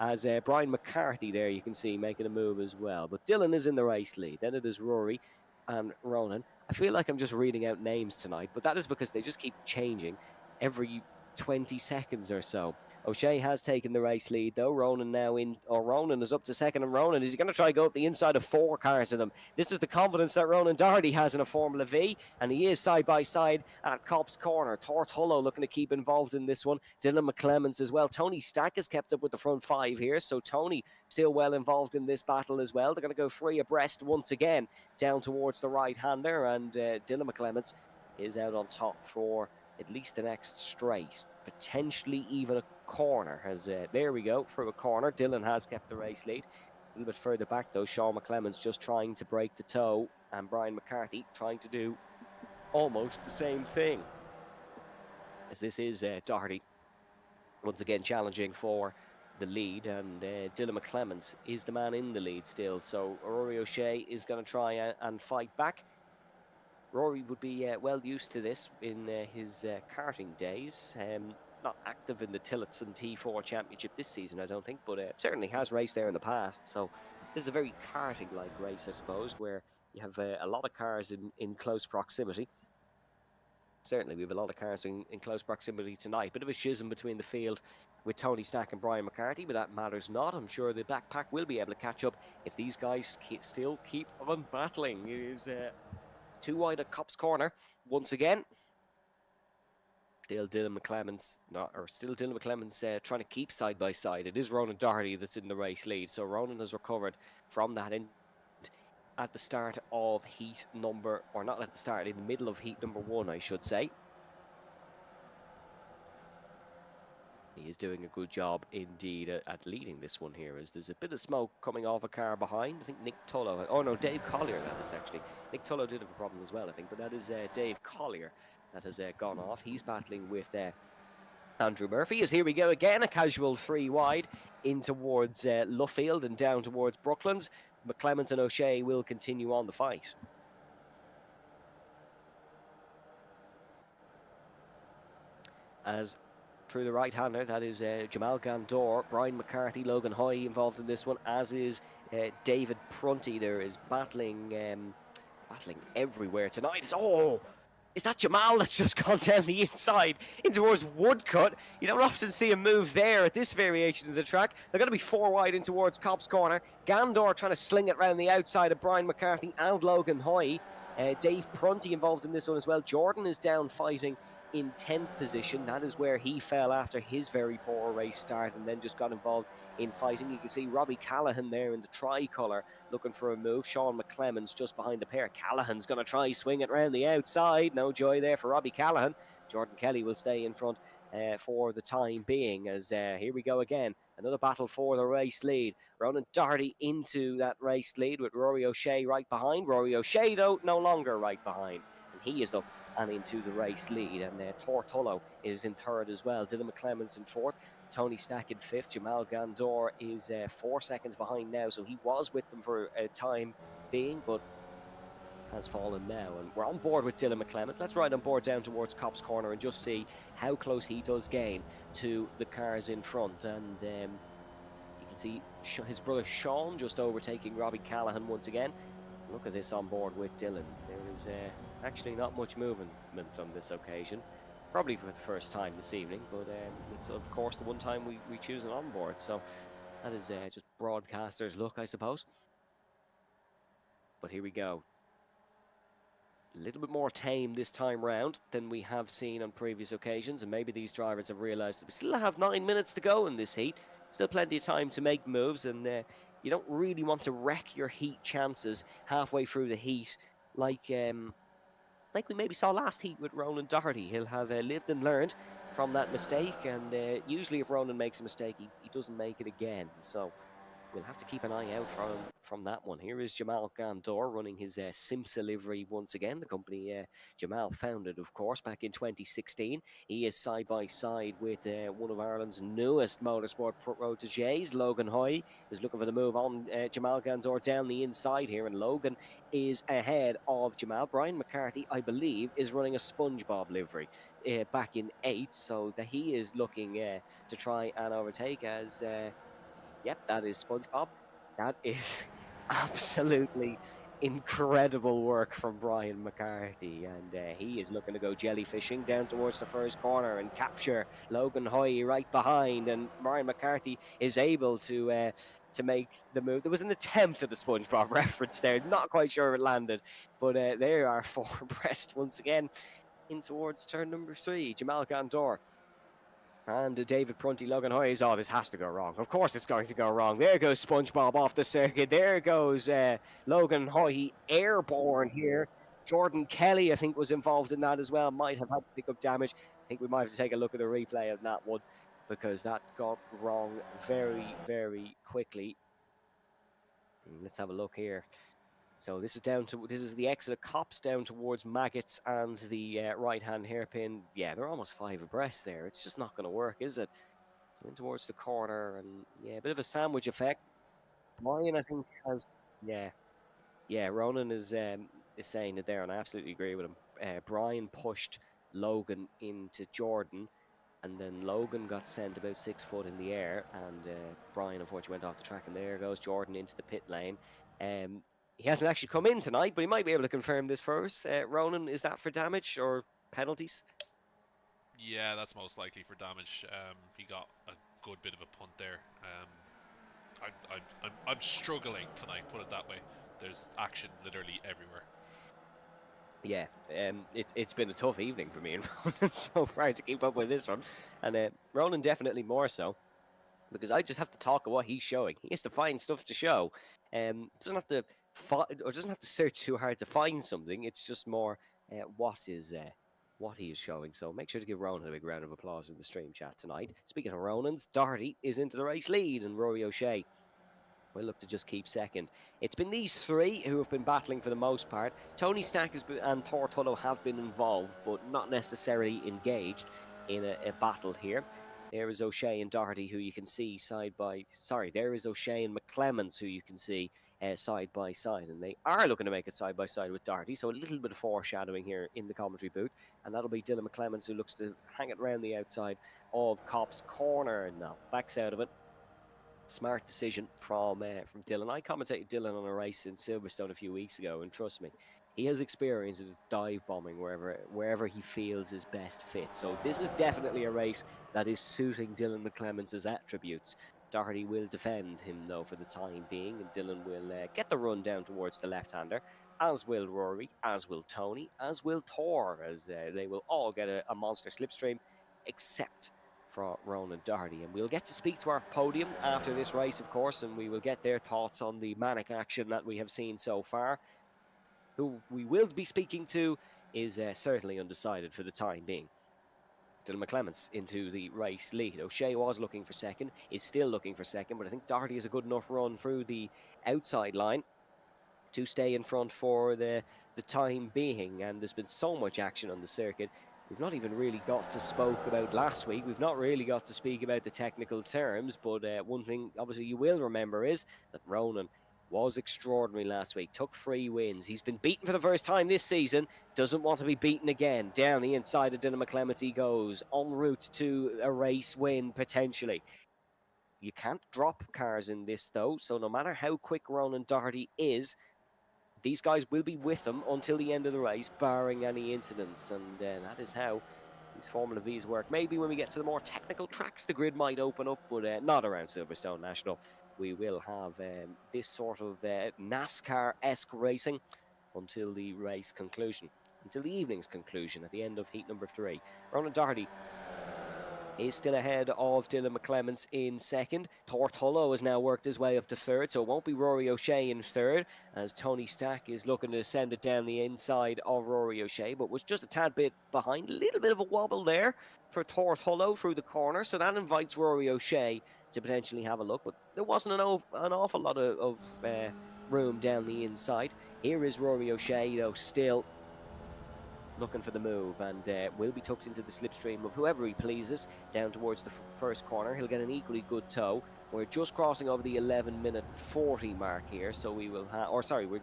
As Brian McCarthy there, you can see, making a move as well. But Dylan is in the race lead. Then it is Rory and Ronan. I feel like I'm just reading out names tonight, but that is because they just keep changing every 20 seconds or so. O'Shea has taken the race lead though. Ronan now in, or Ronan is up to 2nd, and Ronan is going to try to go up the inside of 4 cars of them. This is the confidence that Ronan Doherty has in a Formula V, and he is side by side at Copse Corner. Tortullo looking to keep involved in this one. Dylan McClements as well. Tony Stack has kept up with the front 5 here, so Tony still well involved in this battle as well. They're going to go free abreast once again down towards the right-hander, and Dylan McClements is out on top for at least the next straight, potentially even a corner. As there we go, through a corner. Dylan has kept the race lead. A little bit further back though, Sean McClements just trying to break the toe, and Brian McCarthy trying to do almost the same thing. As this is Doherty once again challenging for the lead, and Dylan McClements is the man in the lead still. So Rory O'Shea is going to try and fight back. Rory would be well used to this in his karting days. Not active in the Tillotson T4 Championship this season, I don't think, but certainly has raced there in the past. So this is a very karting-like race, I suppose, where you have a lot of cars in close proximity. Certainly, we have a lot of cars in close proximity tonight. Bit of a schism between the field with Tony Stack and Brian McCarthy, but that matters not. I'm sure the back pack will be able to catch up if these guys still keep on battling. It is 2 wide at Copse Corner once again. Still Dylan McClements, trying to keep side by side. It is Ronan Doherty that's in the race lead. So Ronan has recovered from that at the start of heat number, or not at the start, in the middle of heat number 1, I should say. He is doing a good job indeed at leading this one here, as there's a bit of smoke coming off a car behind. I think Nick Tullo, oh no, Dave Collier that is actually. Nick Tullo did have a problem as well, I think, but that is Dave Collier that has gone off. He's battling with Andrew Murphy, as here we go again, a casual 3 wide in towards Luffield and down towards Brooklands. McClements and O'Shea will continue on the fight. As through the right-hander, that is Jamal Gandor, Brian McCarthy, Logan Hoy involved in this one, as is David Prunty. There is battling everywhere tonight. Is that Jamal that's just gone down the inside in towards Woodcut? You don't often see a move there at this variation of the track. They're going to be 4 wide in towards Copse Corner. Gandor trying to sling it around the outside of Brian McCarthy and Logan Hoy. Dave Prunty involved in this one as well. Jordan is down fighting in 10th position. That is where he fell after his very poor race start and then just got involved in fighting. You can see Robbie Callahan there in the tricolour looking for a move. Sean McClements just behind the pair. Callahan's going to try swing it round the outside. No joy there for Robbie Callahan. Jordan Kelly will stay in front for the time being, as here we go again. Another battle for the race lead. Ronan Doherty into that race lead with Rory O'Shea right behind. Rory O'Shea, though, no longer right behind. And he is up and into the race lead, and Tortullo is in 3rd as well. Dylan McClements in 4th, Tony Stack in 5th. Jamal Gandor is 4 seconds behind now, so he was with them for a time being, but has fallen now. And we're on board with Dylan McClements. Let's ride on board down towards Copse Corner and just see how close he does gain to the cars in front. And you can see his brother Sean just overtaking Robbie Callahan once again. Look at this on board with Dylan. There is actually not much movement on this occasion, probably for the first time this evening, but it's of course the one time we choose an onboard, so that is just broadcaster's luck, I suppose. But here we go, a little bit more tame this time round than we have seen on previous occasions, and maybe these drivers have realised that we still have 9 minutes to go in this heat, still plenty of time to make moves, and you don't really want to wreck your heat chances halfway through the heat like we maybe saw last heat with Ronan Doherty. He'll have lived and learned from that mistake. And usually if Ronan makes a mistake, he doesn't make it again. So we'll have to keep an eye out from that one. Here is Jamal Gandor running his Simsa livery once again. The company Jamal founded, of course, back in 2016. He is side by side with one of Ireland's newest motorsport proteges, Logan Hoy, who's looking for the move on Jamal Gandor down the inside here. And Logan is ahead of Jamal. Brian McCarthy, I believe, is running a SpongeBob livery back in 8th, so that he is looking to try and overtake as. Yep, that is SpongeBob. That is absolutely incredible work from Brian McCarthy, and he is looking to go jellyfishing down towards the first corner and capture Logan Hoy right behind. And Brian McCarthy is able to make the move. There was an attempt at the SpongeBob reference there, not quite sure if it landed, but they are four abreast once again in towards turn number 3. Jamal Gandor and David Prunty, Logan Hoy is, oh, this has to go wrong. Of course it's going to go wrong. There goes SpongeBob off the circuit. There goes Logan Hoy, airborne here. Jordan Kelly, I think, was involved in that as well. Might have had to pick up damage. I think we might have to take a look at the replay of that one because that got wrong very, very quickly. Let's have a look here. So this is the exit of Cops down towards Maggots and the right-hand hairpin. Yeah, they're almost 5 abreast there. It's just not going to work, is it? So in towards the corner, and yeah, a bit of a sandwich effect. Brian, I think, has Ronan is saying it there, and I absolutely agree with him. Brian pushed Logan into Jordan, and then Logan got sent about 6 foot in the air, and Brian unfortunately went off the track, and there goes Jordan into the pit lane. He hasn't actually come in tonight, but he might be able to confirm this for us. Ronan, is that for damage or penalties? Yeah, that's most likely for damage. He got a good bit of a punt there. I'm struggling tonight, put it that way. There's action literally everywhere. Yeah, it's been a tough evening for me and Ronan so far to keep up with this one, and Ronan definitely more so, because I just have to talk of what he's showing. He has to find stuff to show. Doesn't have to doesn't have to search too hard to find something. It's just more what he is showing. So make sure to give Ronan a big round of applause in the stream chat tonight. Speaking of Ronan's, Doherty is into the race lead, and Rory O'Shea will look to just keep second. It's been these 3 who have been battling for the most part. Tony Stack and Thor Tullow have been involved, but not necessarily engaged in a battle here. There is O'Shea and Doherty, who you can see there is O'Shea and McClemens, who you can see side by side, and they are looking to make it side by side with Doherty. So a little bit of foreshadowing here in the commentary booth, and that'll be Dylan McClemens, who looks to hang it around the outside of Cop's corner. Now backs out of it. Smart decision from Dylan. I commentated Dylan on a race in Silverstone a few weeks ago, and trust me, he has experience of dive bombing wherever he feels is best fit. So this is definitely a race that is suiting Dylan McClemens' attributes. Doherty will defend him though for the time being, and Dylan will get the run down towards the left-hander, as will Rory, as will Tony, as will Thor, as they will all get a monster slipstream, except for Ronan Doherty. And we'll get to speak to our podium after this race, of course, and we will get their thoughts on the manic action that we have seen so far. Who we will be speaking to is certainly undecided for the time being. Dylan McClemens into the race lead. O'Shea was looking for second, is still looking for second, but I think Doherty has a good enough run through the outside line to stay in front for the time being. And there's been so much action on the circuit. We've not even really got to spoke about last week. We've not really got to speak about the technical terms, but one thing obviously you will remember is that Ronan was extraordinary last week, took 3 wins. He's been beaten for the first time this season, doesn't want to be beaten again. Down the inside of Dylan McClemens he goes, en route to a race win potentially. You can't drop cars in this though, so no matter how quick Ronan Doherty is, these guys will be with them until the end of the race, barring any incidents, and that is how these Formula V's work. Maybe when we get to the more technical tracks, the grid might open up, but not around Silverstone National. We will have this sort of NASCAR-esque racing until the race conclusion, until the evening's conclusion at the end of heat number 3. Ronan Doherty is still ahead of Dylan McClements in second. Tortullo has now worked his way up to third, so it won't be Rory O'Shea in third, as Tony Stack is looking to send it down the inside of Rory O'Shea, but was just a tad bit behind. A little bit of a wobble there for Tortullo through the corner, so that invites Rory O'Shea to potentially have a look, but there wasn't an awful lot of room down the inside. Here is Rory O'Shea, though, still looking for the move, and will be tucked into the slipstream of whoever he pleases down towards the first corner. He'll get an equally good tow. We're just crossing over the 11-minute 40 mark here, so we will have, or sorry, we're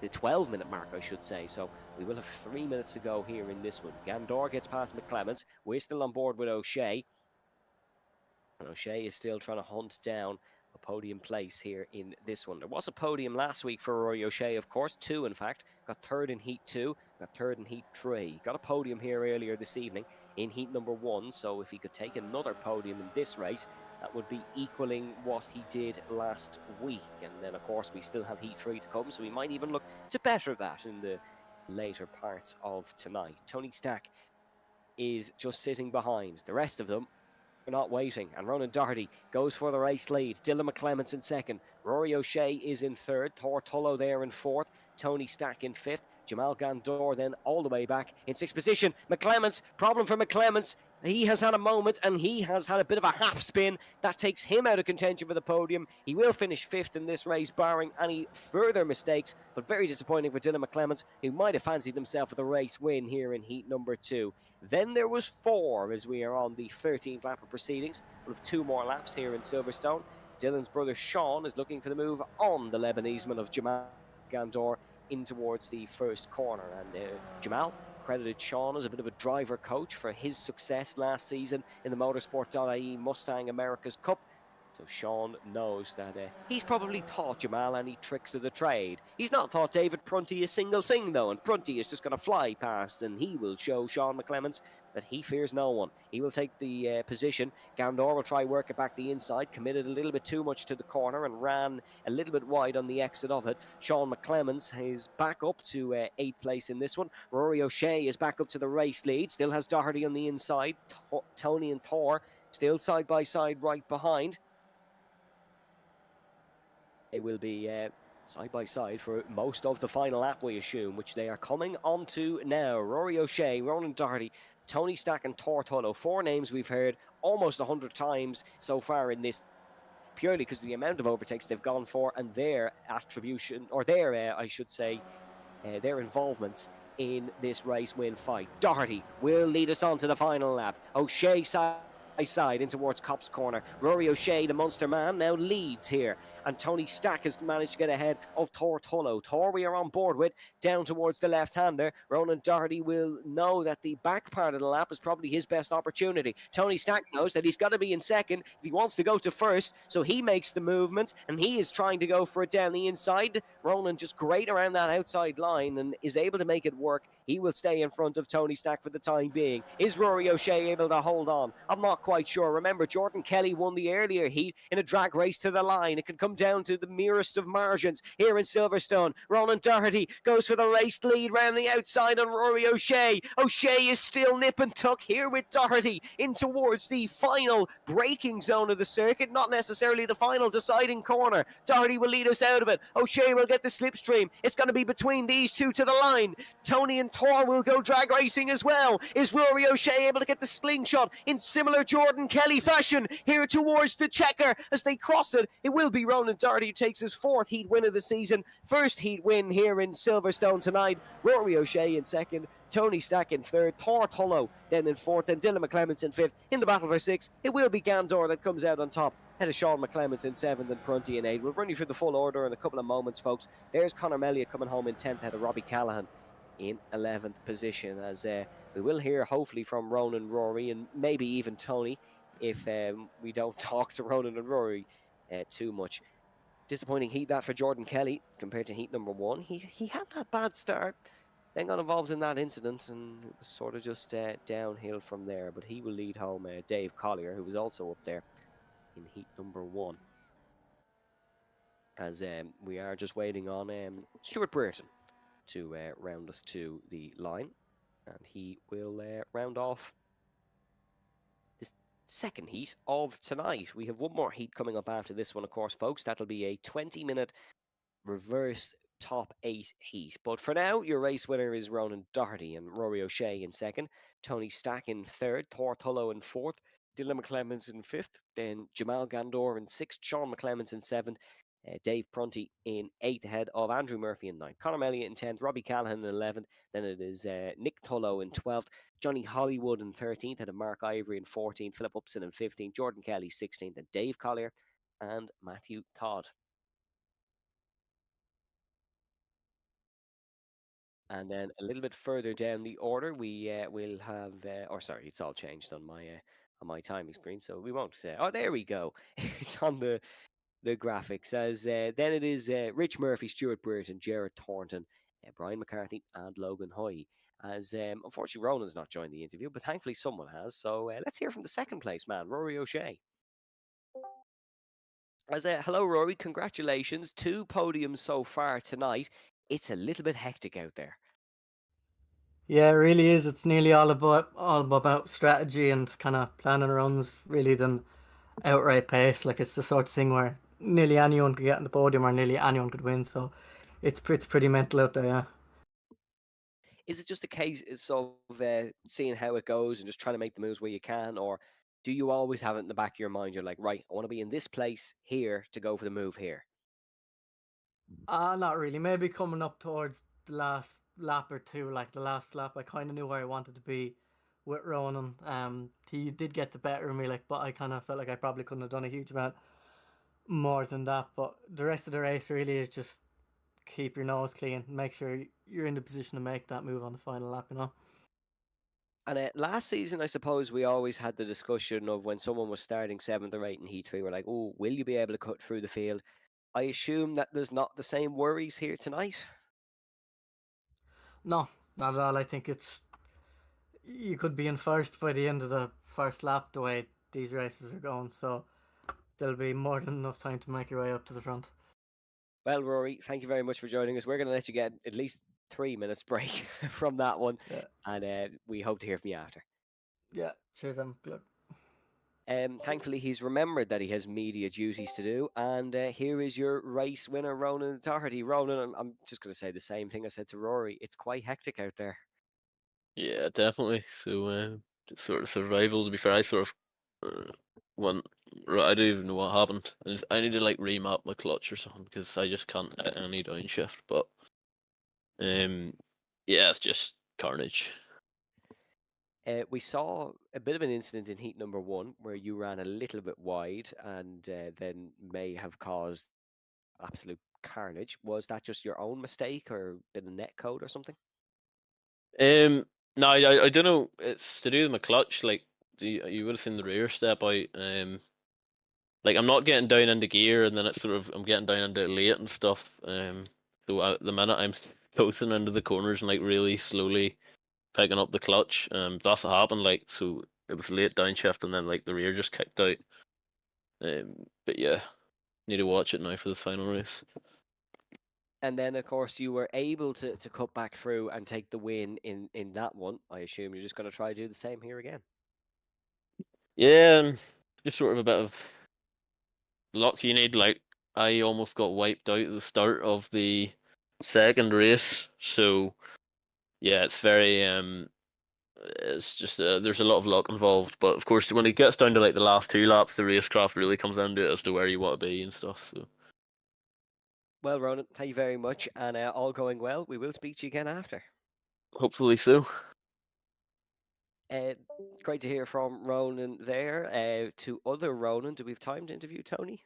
the 12-minute mark, I should say. So we will have 3 minutes to go here in this one. Gandor gets past McClements. We're still on board with O'Shea. And O'Shea is still trying to hunt down a podium place here in this one. There was a podium last week for Rory O'Shea, of course, 2 in fact. Got third in Heat 2, got third in Heat 3. Got a podium here earlier this evening in Heat number 1, so if he could take another podium in this race, that would be equaling what he did last week. And then, of course, we still have Heat 3 to come, so we might even look to better that in the later parts of tonight. Tony Stack is just sitting behind. The rest of them are not waiting, and Ronan Doherty goes for the race lead. Dylan McClements in second. Rory O'Shea is in third. Tortullo there in fourth. Tony Stack in fifth. Jamal Gandor then all the way back in sixth position. McClements, problem for McClements. He has had a moment, and he has had a bit of a half spin. That takes him out of contention for the podium. He will finish fifth in this race, barring any further mistakes, but very disappointing for Dylan McClements, who might have fancied himself with a race win here in Heat number 2. Then there was 4 as we are on the 13th lap of proceedings. We'll have 2 more laps here in Silverstone. Dylan's brother Sean is looking for the move on the Lebaneseman of Jamal Gandor in towards the first corner. And Jamal credited Sean as a bit of a driver coach for his success last season in the Motorsport.ie Mustang America's Cup. So Sean knows that he's probably taught Jamal any tricks of the trade. He's not taught David Prunty a single thing, though, and Prunty is just going to fly past, and he will show Sean McClements that he fears no one. He will take the position. Gandor will try work it back the inside, committed a little bit too much to the corner and ran a little bit wide on the exit of it. Sean McClements is back up to 8th place in this one. Rory O'Shea is back up to the race lead, still has Doherty on the inside. Tony and Thor still side by side right behind. They will be side by side for most of the final lap, we assume, which they are coming on to now. Rory O'Shea, Ronan Doherty, Tony Stack and Tortullo. 4 names we've heard almost 100 times so far in this, purely because of the amount of overtakes they've gone for and their attribution, or their, I should say, their involvements in this race win fight. Doherty will lead us on to the final lap. O'Shea side in towards Cop's corner. Rory O'Shea, the Munster man, now leads here, and Tony Stack has managed to get ahead of Tortullo. Tor we are on board with down towards the left-hander. Ronan Doherty will know that the back part of the lap is probably his best opportunity. Tony Stack knows that he's got to be in second if he wants to go to first, so he makes the movement, and he is trying to go for it down the inside. Ronan just great around that outside line and is able to make it work. He will stay in front of Tony Stack for the time being. Is Rory O'Shea able to hold on? I'm not quite sure. Remember, Jordan Kelly won the earlier heat in a drag race to the line. It can come down to the merest of margins here in Silverstone. Ronan Doherty goes for the race lead round the outside on Rory O'Shea. O'Shea is still nip and tuck here with Doherty in towards the final braking zone of the circuit, not necessarily the final deciding corner. Doherty will lead us out of it. O'Shea will get the slipstream. It's going to be between these two to the line. Tony and Tor will go drag racing as well. Is Rory O'Shea able to get the slingshot in similar Jordan Kelly fashion here towards the checker as they cross it? It will be Ronan Doherty who takes his 4th heat win of the season. First heat win here in Silverstone tonight. Rory O'Shea in second. Tony Stack in third, Tortullo then in fourth, and Dylan McClements in fifth. In the battle for 6, it will be Gandor that comes out on top, ahead of Sean McClements in 7th and Prunty in 8th. We'll run you through the full order in a couple of moments, folks. There's Conor Melliot coming home in 10th, ahead of Robbie Callahan in 11th position, as we will hear hopefully from Ronan, Rory, and maybe even Tony if we don't talk to Ronan and Rory too much. Disappointing heat that for Jordan Kelly compared to heat number 1. He had that bad start, then got involved in that incident, and it was sort of just downhill from there. But he will lead home Dave Collier, who was also up there in heat number 1. As we are just waiting on Stuart Brereton to round us to the line, and he will round off the second heat of tonight. We have one more heat coming up after this one, of course, folks. That'll be a 20-minute reverse top eight heat. But for now, your race winner is Ronan Doherty and Rory O'Shea in second, Tony Stack in third, Thor Tullow in fourth, Dylan McClemens in fifth, then Jamal Gandor in sixth, Sean McClemens in seventh, Dave Prunty in eighth, ahead of Andrew Murphy in ninth, Conor Elliott in 10th, Robbie Callahan in 11th, then it is Nick Tullow in 12th, Johnny Hollywood in 13th, ahead of Mark Ivory in 14th, Philip Upson in 15th, Jordan Kelly 16th, and Dave Collier and Matthew Todd. And then a little bit further down the order, we will have, or sorry, it's all changed on my timing screen, so we won't. Oh, there we go. It's on the graphics. As then it is Rich Murphy, Stuart Burton, Jared Thornton, Brian McCarthy, and Logan Hoy. As unfortunately Ronan's not joined the interview, but thankfully someone has. So let's hear from the second place man, Rory O'Shea. As hello, Rory. Congratulations, 2 podiums so far tonight. It's a little bit hectic out there. Yeah, it really is. It's nearly all about strategy and kind of planning runs, really, than outright pace. Like it's the sort of thing where nearly anyone could get on the podium or nearly anyone could win. So it's pretty mental out there. Yeah. Is it just a case of seeing how it goes and just trying to make the moves where you can, or do you always have it in the back of your mind? You're like, right, I want to be in this place here to go for the move here. Not really. Maybe coming up towards the last lap or two, like the last lap, I kind of knew where I wanted to be with Ronan. He did get the better of me, like, but I kind of felt like I probably couldn't have done a huge amount more than that. But the rest of the race really is just keep your nose clean, make sure you're in the position to make that move on the final lap. And last season, I suppose we always had the discussion of when someone was starting seventh or eighth in Heat 3, we're like, oh, will you be able to cut through the field? I assume that there's not the same worries here tonight. No, not at all. I think it's you could be in first by the end of the first lap the way these races are going. So there'll be more than enough time to make your way up to the front. Well, Rory, thank you very much for joining us. We're going to let you get at least 3 minutes break from that one, Yeah, and we hope to hear from you after. yeah. Cheers, good. Thankfully, he's remembered that he has media duties to do. And here is your race winner, Ronan Doherty. Ronan, I'm just going to say the same thing I said to Rory. It's quite hectic out there. Yeah, definitely. So, just sort of survival. To be fair, I sort of one. I don't even know what happened. I need to like remap my clutch or something because I just can't hit any downshift. But yeah, it's just carnage. We saw a bit of an incident in heat number one where you ran a little bit wide and then may have caused absolute carnage. Was that just your own mistake or a bit of net code or something? Um, no, I don't know. It's to do with my clutch. Like you would have seen the rear step out. Like I'm not getting down into gear, and then it's sort of I'm getting down into it late and stuff. So at the minute I'm coasting into the corners and like really slowly picking up the clutch. That's what happened. Like so, it was late downshift, and then like the rear just kicked out. But yeah, need to watch it now for this final race. And then, of course, you were able to cut back through and take the win in that one. I assume you're just going to try to do the same here again. Yeah, just sort of a bit of luck you need. Like I almost got wiped out at the start of the second race, so yeah, it's very it's just there's a lot of luck involved. But of course, when it gets down to like the last 2 laps, the racecraft really comes down to it as to where you want to be and stuff. So Well, Ronan, thank you very much. And all going well, we will speak to you again after. hopefully so. Uh, Great to hear from Ronan there. To other Ronan, do we have time to interview Tony?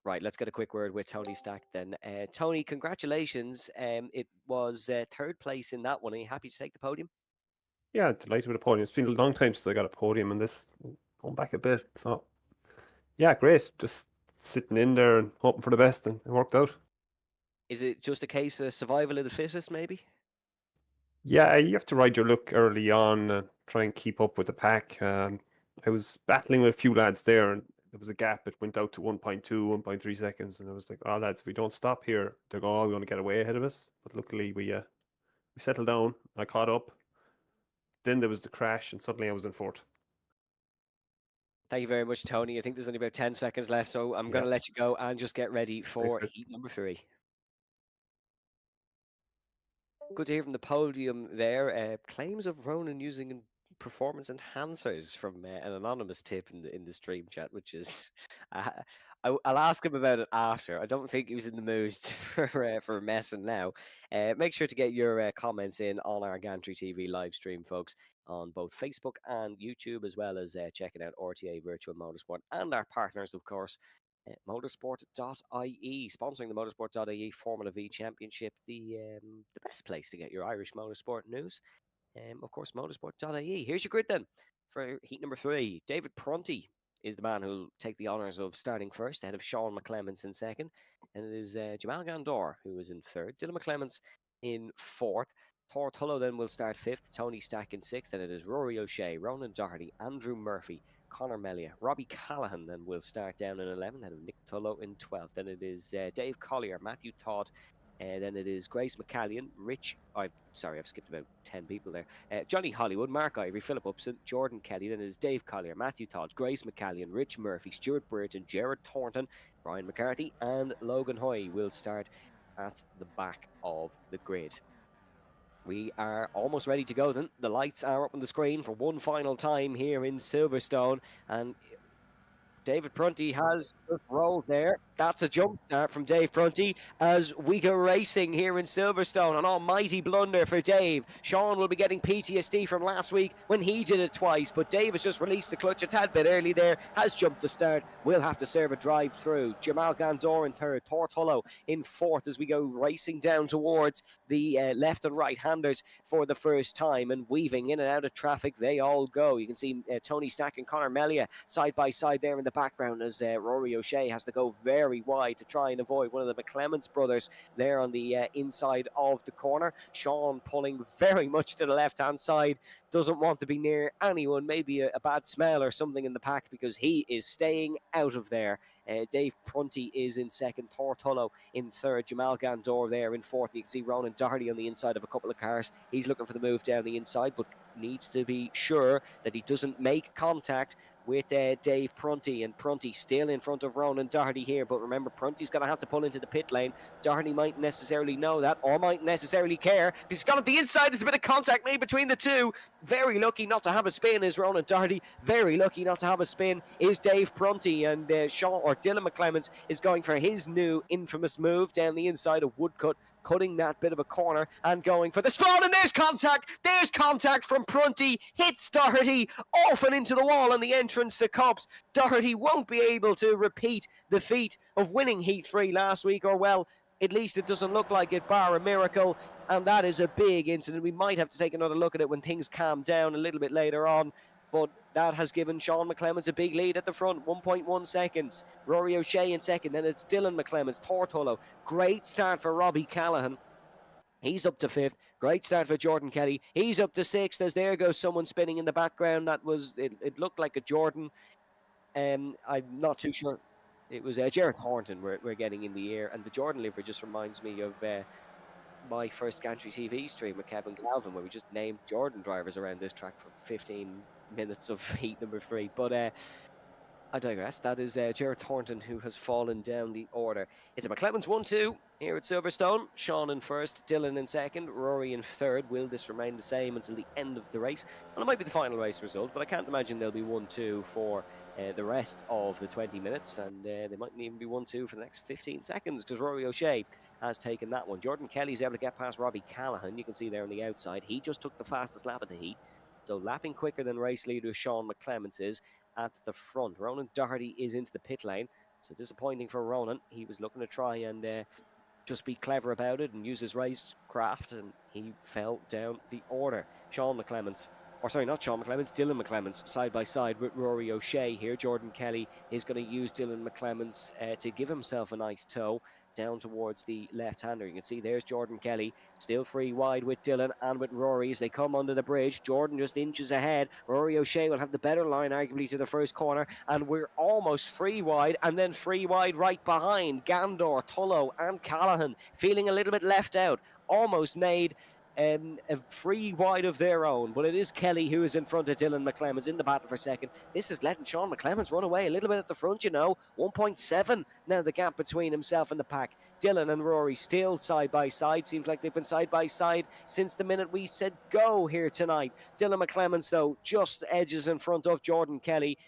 Right, let's get a quick word with Tony Stack then. Tony, congratulations. It was third place in that one. Are you happy to take the podium? Yeah, delighted with a podium. It's been a long time since I got a podium in this, going back a bit. So, yeah, great. Just sitting in there and hoping for the best, and it worked out. Is it just a case of survival of the fittest, maybe? Yeah, you have to ride your luck early on, try and keep up with the pack. I was battling with a few lads there, and there was a gap. It went out to 1.2, 1.3 seconds, and I was like, "Oh, lads, if we don't stop here, they're all going to get away ahead of us." But luckily, we settled down. I caught up. Then there was the crash, and suddenly I was in fourth. Thank you very much, Tony. I think there's only about 10 seconds left, so I'm going to Yeah. let you go and just get ready for Chris. heat number 3. Good to hear from the podium there. Claims of Ronan using performance enhancers from an anonymous tip in the stream chat, which is uh, I'll ask him about it after. I don't think he was in the mood for messing now. Make sure to get your comments in on our Gantry TV live stream, folks, on both Facebook and YouTube, as well as checking out RTA Virtual Motorsport and our partners, of course. Motorsport.ie, sponsoring the Motorsport.ie Formula V Championship, the best place to get your Irish motorsport news. Of course, Motorsport.ie. Here's your grid then for heat number 3. David Prunty is the man who'll take the honours of starting first, ahead of Sean McClements in second. And it is Jamal Gandor who is in third. Dylan McClements in fourth. Thor Tullow then will start fifth. Tony Stack in sixth. And it is Rory O'Shea, Ronan Doherty, Andrew Murphy, Conor Melia, Robbie Callahan then will start down in 11th. Then Nick Tullow in 12th. Then it is Dave Collier, Matthew Todd. Then it is Grace McCallion, I've skipped about 10 people there. Johnny Hollywood, Mark Ivory, Philip Upson, Jordan Kelly. Then it is Dave Collier, Matthew Todd, Grace McCallion, Rich Murphy, Stuart Burton, Jared Thornton, Brian McCarthy, and Logan Hoy will start at the back of the grid. We are almost ready to go then. The lights are up on the screen for one final time here in Silverstone, and David Prunty has just rolled there. That's a jump start from Dave Prunty as we go racing here in Silverstone. An almighty blunder for Dave. Sean will be getting PTSD from last week when he did it twice, but Dave has just released the clutch a tad bit early there, has jumped the start. We'll have to serve a drive through. Jamal Gandor in third, Thor Tullow in fourth as we go racing down towards the left and right handers for the first time, and weaving in and out of traffic they all go. You can see Tony Stack and Conor Melia side by side there in the background as Rory O'Shea has to go very wide to try and avoid one of the McClements brothers there on the inside of the corner. Sean pulling very much to the left hand side, doesn't want to be near anyone, maybe a bad smell or something in the pack, because he is staying out of there. Dave Prunty is in second, Thor Tullow in third, Jamal Gandor there in fourth. You can see Ronan Doherty on the inside of a couple of cars. He's looking for the move down the inside, but needs to be sure that he doesn't make contact with Dave Prunty, and Prunty still in front of Ronan Doherty here. But remember, Prunty's going to have to pull into the pit lane. Doherty might necessarily know that, or might necessarily care. He's got at the inside. There's a bit of contact made between the two. Very lucky not to have a spin is Ronan Doherty. Very lucky not to have a spin is Dave Prunty, and Dylan McClements is going for his new infamous move down the inside of Woodcut, cutting that bit of a corner and going for the spawn, and there's contact. There's contact from Prunty, hits Doherty off and into the wall on the entrance to Copse. Doherty won't be able to repeat the feat of winning Heat 3 last week, or well, at least it doesn't look like it, bar a miracle, and that is a big incident. We might have to take another look at it when things calm down a little bit later on, but that has given Sean McClements a big lead at the front, 1.1 seconds. Rory O'Shea in second, then it's Dylan McClements, Thor Tullow. Great start for Robbie Callahan. He's up to fifth. Great start for Jordan Kelly. He's up to sixth as there goes someone spinning in the background. It looked like a Jordan. I'm not too sure. It was Jared Thornton we're getting in the air, and the Jordan livery just reminds me of my first Gantry TV stream with Kevin Galvin, where we just named Jordan drivers around this track for 15 minutes of heat number 3. But I digress. That is Jared Thornton who has fallen down the order. It's a McClements 1-2 here at Silverstone. Sean in first, Dylan in second, Rory in third. Will this remain the same until the end of the race? Well, it might be the final race result, but I can't imagine there'll be 1-2 for the rest of the 20 minutes, and they mightn't even be 1-2 for the next 15 seconds, because Rory O'Shea has taken that one. Jordan Kelly's able to get past Robbie Callahan. You can see there on the outside. He just took the fastest lap of the heat, so lapping quicker than race leader Sean McClements is at the front. Ronan Doherty is into the pit lane, so disappointing for Ronan. He was looking to try and just be clever about it and use his racecraft, and he fell down the order. Sean McClements, or sorry, not Sean McClements, Dylan McClements, side by side with Rory O'Shea here. Jordan Kelly is going to use Dylan McClements to give himself a nice tow down towards the left-hander. You can see there's Jordan Kelly, still free wide with Dylan and with Rory as they come under the bridge. Jordan just inches ahead. Rory O'Shea will have the better line, arguably, to the first corner, and we're almost free wide, and then free wide right behind. Gandor, Tullow and Callahan feeling a little bit left out. Almost made a free wide of their own. But it is Kelly who is in front of Dylan McClemens in the battle for second. This is letting Sean McClemens run away a little bit at the front, 1.7 now the gap between himself and the pack. Dylan and Rory still side by side. Seems like they've been side by side since the minute we said go here tonight. Dylan McClemens, though, just edges in front of Jordan Kelly.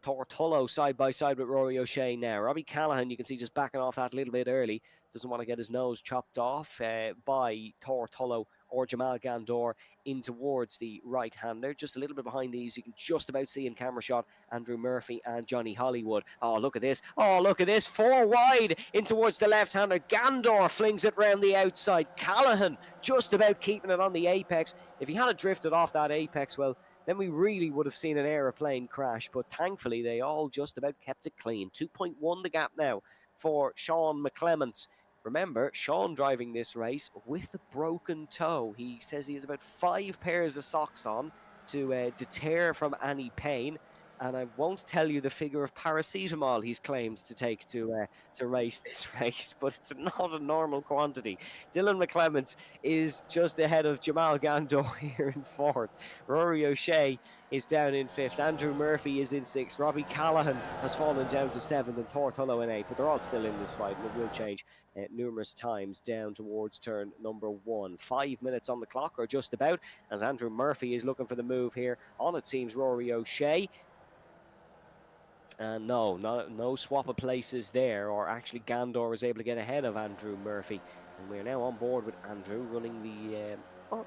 Tortullo side by side with Rory O'Shea now. Robbie Callahan, you can see just backing off that a little bit early. Doesn't want to get his nose chopped off by Tortullo or Jamal Gandor in towards the right-hander. Just a little bit behind these, you can just about see in camera shot Andrew Murphy and Johnny Hollywood. Oh, look at this. Oh, look at this. 4 wide in towards the left-hander. Gandor flings it round the outside. Callahan just about keeping it on the apex. If he had drifted off that apex, well, then we really would have seen an aeroplane crash. But thankfully, they all just about kept it clean. 2.1 the gap now for Sean McClemens. Remember, Sean driving this race with a broken toe. He says he has about 5 pairs of socks on to deter from any pain. And I won't tell you the figure of paracetamol he's claimed to take to race this race, but it's not a normal quantity. Dylan McClemens is just ahead of Jamal Gandor here in 4th. Rory O'Shea is down in 5th. Andrew Murphy is in 6th. Robbie Callahan has fallen down to 7th, and Tortullo in 8th. But they're all still in this fight, and it will change numerous times down towards turn number 1. 5 minutes on the clock, or just about, as Andrew Murphy is looking for the move here on, it seems, Rory O'Shea. And no swap of places there, or actually Gandor was able to get ahead of Andrew Murphy. And we're now on board with Andrew running the,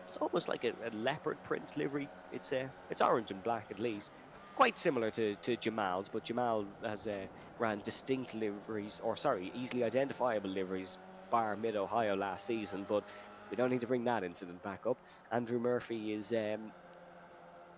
it's almost like a leopard print livery. It's orange and black at least. Quite similar to Jamal's, but Jamal has ran distinct liveries, or sorry, easily identifiable liveries, bar Mid-Ohio last season, but we don't need to bring that incident back up. Andrew Murphy is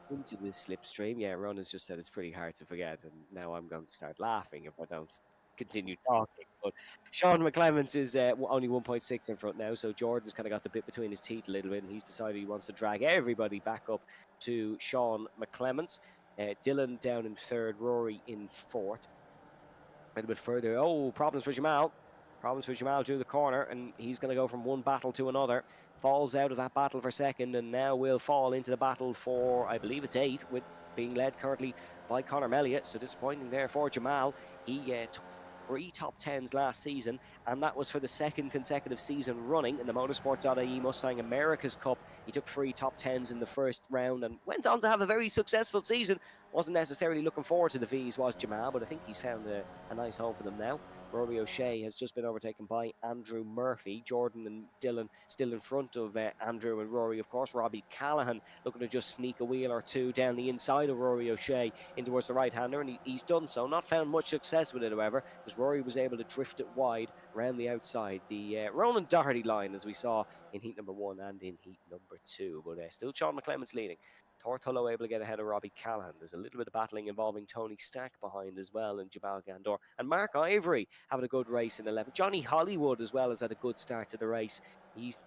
into the slipstream. Yeah, Ronan's just said it's pretty hard to forget, and now I'm going to start laughing if I don't continue talking. But Sean McClemens is only 1.6 in front now, so Jordan's kind of got the bit between his teeth a little bit, and he's decided he wants to drag everybody back up to Sean McClemens. Dylan down in 3rd, Rory in 4th. A little bit further. Oh, problems for Jamal. Problems for Jamal through the corner, and he's going to go from one battle to another. Falls out of that battle for 2nd, and now will fall into the battle for, I believe it's 8th, with being led currently by Conor Elliott. So disappointing there for Jamal. He took 3 top 10s last season, and that was for the 2nd consecutive season running in the Motorsport.ie Mustang America's Cup. He took 3 top 10s in the first round and went on to have a very successful season. Wasn't necessarily looking forward to the V's, was Jamal, but I think he's found a nice home for them now. Rory O'Shea has just been overtaken by Andrew Murphy. Jordan and Dylan still in front of Andrew and Rory, of course. Robbie Callahan looking to just sneak a wheel or two down the inside of Rory O'Shea in towards the right-hander, and he's done so. Not found much success with it, however, because Rory was able to drift it wide around the outside. The Ronan Doherty line, as we saw in heat number 1 and in heat number 2. But still Sean McClemens leading. Tortullo able to get ahead of Robbie Callahan. There's a little bit of battling involving Tony Stack behind as well, and Jamal Gandor. And Mark Ivory having a good race in 11th. Johnny Hollywood as well has had a good start to the race. He's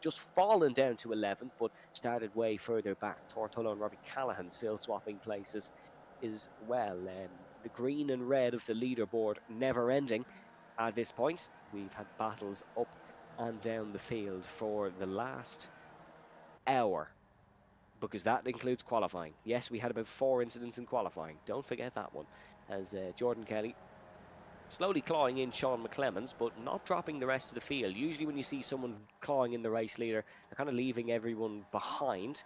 just fallen down to 11th, but started way further back. Tortullo and Robbie Callahan still swapping places as well. The green and red of the leaderboard never ending at this point. We've had battles up and down the field for the last hour, because that includes qualifying. Yes, we had about 4 incidents in qualifying. Don't forget that one. As Jordan Kelly slowly clawing in Sean McClemens, but not dropping the rest of the field. Usually when you see someone clawing in the race leader, they're kind of leaving everyone behind.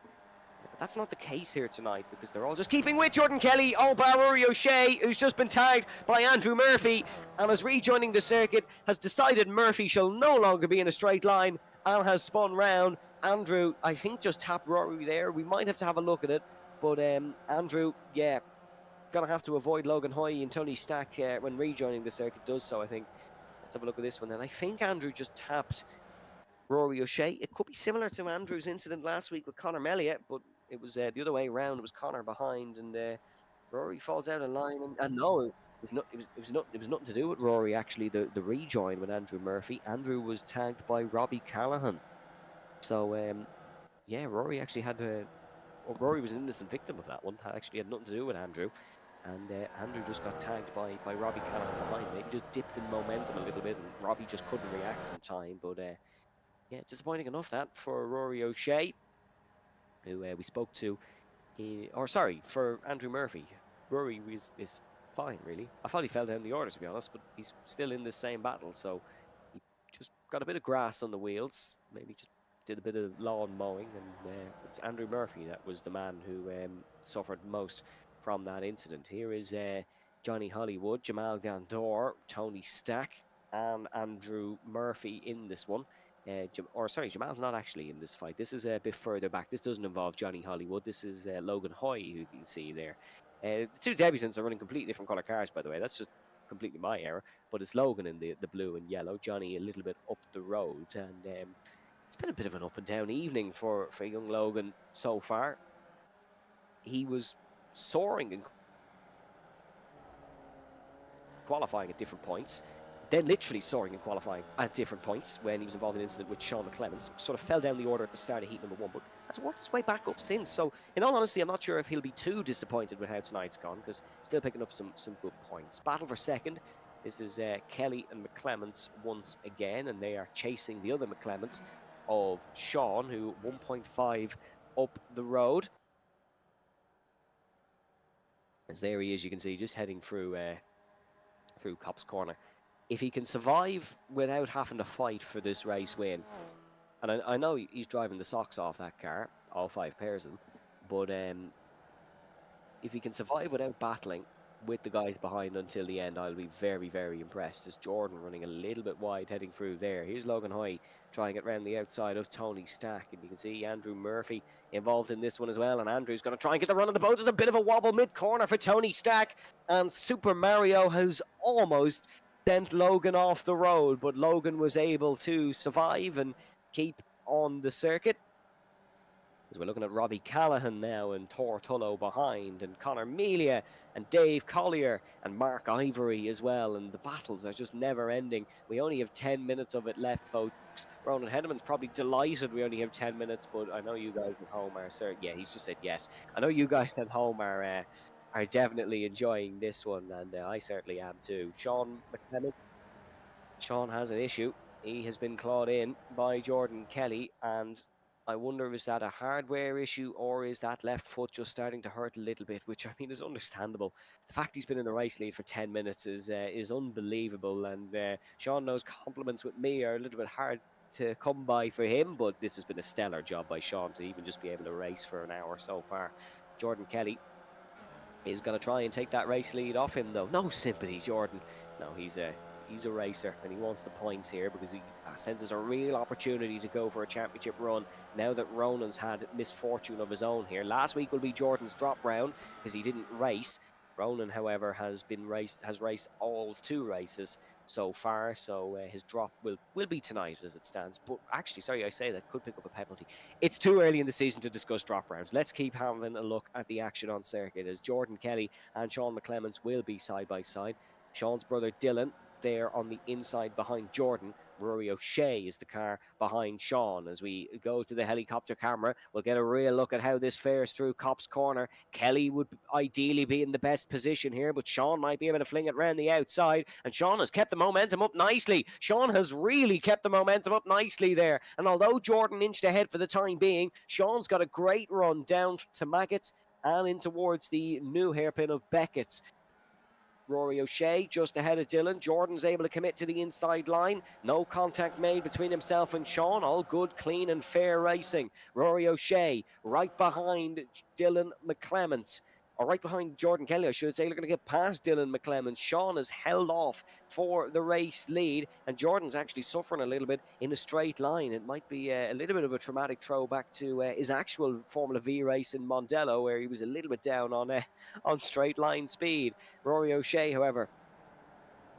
But that's not the case here tonight, because they're all just keeping with Jordan Kelly. Oh, Rory O'Shea, who's just been tagged by Andrew Murphy, and is rejoining the circuit, has decided Murphy shall no longer be in a straight line, and has spun round. Andrew, I think, just tapped Rory there. We might have to have a look at it, but Andrew, yeah, gonna have to avoid Logan Hoy and Tony Stack when rejoining the circuit does so, I think. Let's have a look at this one then. I think Andrew just tapped Rory O'Shea. It could be similar to Andrew's incident last week with Conor Elliott, but it was the other way around. It was Conor behind, and Rory falls out of line. And no, it was nothing to do with Rory, actually, the rejoin with Andrew Murphy. Andrew was tagged by Robbie Callahan. So, yeah, Rory actually had Rory was an innocent victim of that one. Actually had nothing to do with Andrew. And Andrew just got tagged by Robbie Callahan behind. Maybe just dipped in momentum a little bit, and Robbie just couldn't react in time. But yeah, disappointing enough that for Rory O'Shea, who we spoke to, or sorry, for Andrew Murphy. Rory is fine, really. I thought he fell down the order, to be honest, but he's still in the same battle, so he just got a bit of grass on the wheels, maybe just did a bit of lawn mowing, and it's Andrew Murphy that was the man who suffered most from that incident. Here is Johnny Hollywood, Jamal Gandor, Tony Stack, and Andrew Murphy in this one. Jamal's not actually in this fight. This is a bit further back. This doesn't involve Johnny Hollywood. This is Logan Hoy, who you can see there. The two debutants are running completely different color cars, by the way. That's just completely my error. But it's Logan in the blue and yellow. Johnny a little bit up the road. And it's been a bit of an up and down evening for young Logan so far. He was soaring in qualifying at different points. Then literally soaring in qualifying at different points when he was involved in an incident with Sean McClemens. Sort of fell down the order at the start of heat number 1, but has worked his way back up since. So, in all honesty, I'm not sure if he'll be too disappointed with how tonight's gone, because still picking up some good points. Battle for second. This is Kelly and McClemens once again, and they are chasing the other McClemens of Sean, who 1.5 up the road. As there he is, you can see, just heading through Cop's Corner. If he can survive without having to fight for this race win, and I know he's driving the socks off that car, all 5 pairs of them, but if he can survive without battling with the guys behind until the end, I'll be very, very impressed. As Jordan running a little bit wide heading through there. Here's Logan Hoy trying it round the outside of Tony Stack, and you can see Andrew Murphy involved in this one as well, and Andrew's going to try and get the run of the boat at a bit of a wobble mid-corner for Tony Stack, and Super Mario has almost sent Logan off the road, but Logan was able to survive and keep on the circuit. As we're looking at Robbie Callahan now and Tor Tullo behind, and Connor Melia and Dave Collier and Mark Ivory as well, and the battles are just never ending. We only have 10 minutes of it left, folks. Ronan Hederman's probably delighted we only have 10 minutes, but I know you guys at home are, sir. Yeah, he's just said yes. I know you guys at home are definitely enjoying this one, and I certainly am too. Sean McClemens. Sean has an issue. He has been clawed in by Jordan Kelly, and I wonder, is that a hardware issue, or is that left foot just starting to hurt a little bit, which I mean is understandable. The fact he's been in the race lead for 10 minutes is unbelievable, and Sean knows compliments with me are a little bit hard to come by for him, but this has been a stellar job by Sean to even just be able to race for an hour so far. Jordan Kelly is going to try and take that race lead off him, though. No sympathy, Jordan. No, he's a racer, and he wants the points here because he senses a real opportunity to go for a championship run now that Ronan's had misfortune of his own here. Last week will be Jordan's drop round because he didn't race. Ronan, however, has raced all 2 races so far, so his drop will be tonight as it stands. But actually, sorry, I say that, could pick up a penalty. It's too early in the season to discuss drop rounds. Let's keep having a look at the action on circuit as Jordan Kelly and Sean McClemens will be side by side. Sean's brother Dylan there on the inside behind Jordan. Rory O'Shea is the car behind Sean. As we go to the helicopter camera, we'll get a real look at how this fares through Cop's Corner. Kelly would ideally be in the best position here, but Sean might be able to fling it round the outside, and Sean has kept the momentum up nicely. Sean has really kept the momentum up nicely there, and although Jordan inched ahead for the time being, Sean's got a great run down to Maggots and in towards the new hairpin of Beckett's. Rory O'Shea just ahead of Dylan. Jordan's able to commit to the inside line. No contact made between himself and Sean. All good, clean and fair racing. Rory O'Shea right behind Dylan McClemens. Or right behind Jordan Kelly, I should say. Looking to get past Dylan McClemens. Sean is held off for the race lead, and Jordan's actually suffering a little bit in a straight line. It might be a little bit of a traumatic throwback to his actual Formula V race in Mondello, where he was a little bit down on straight line speed. Rory O'Shea, however,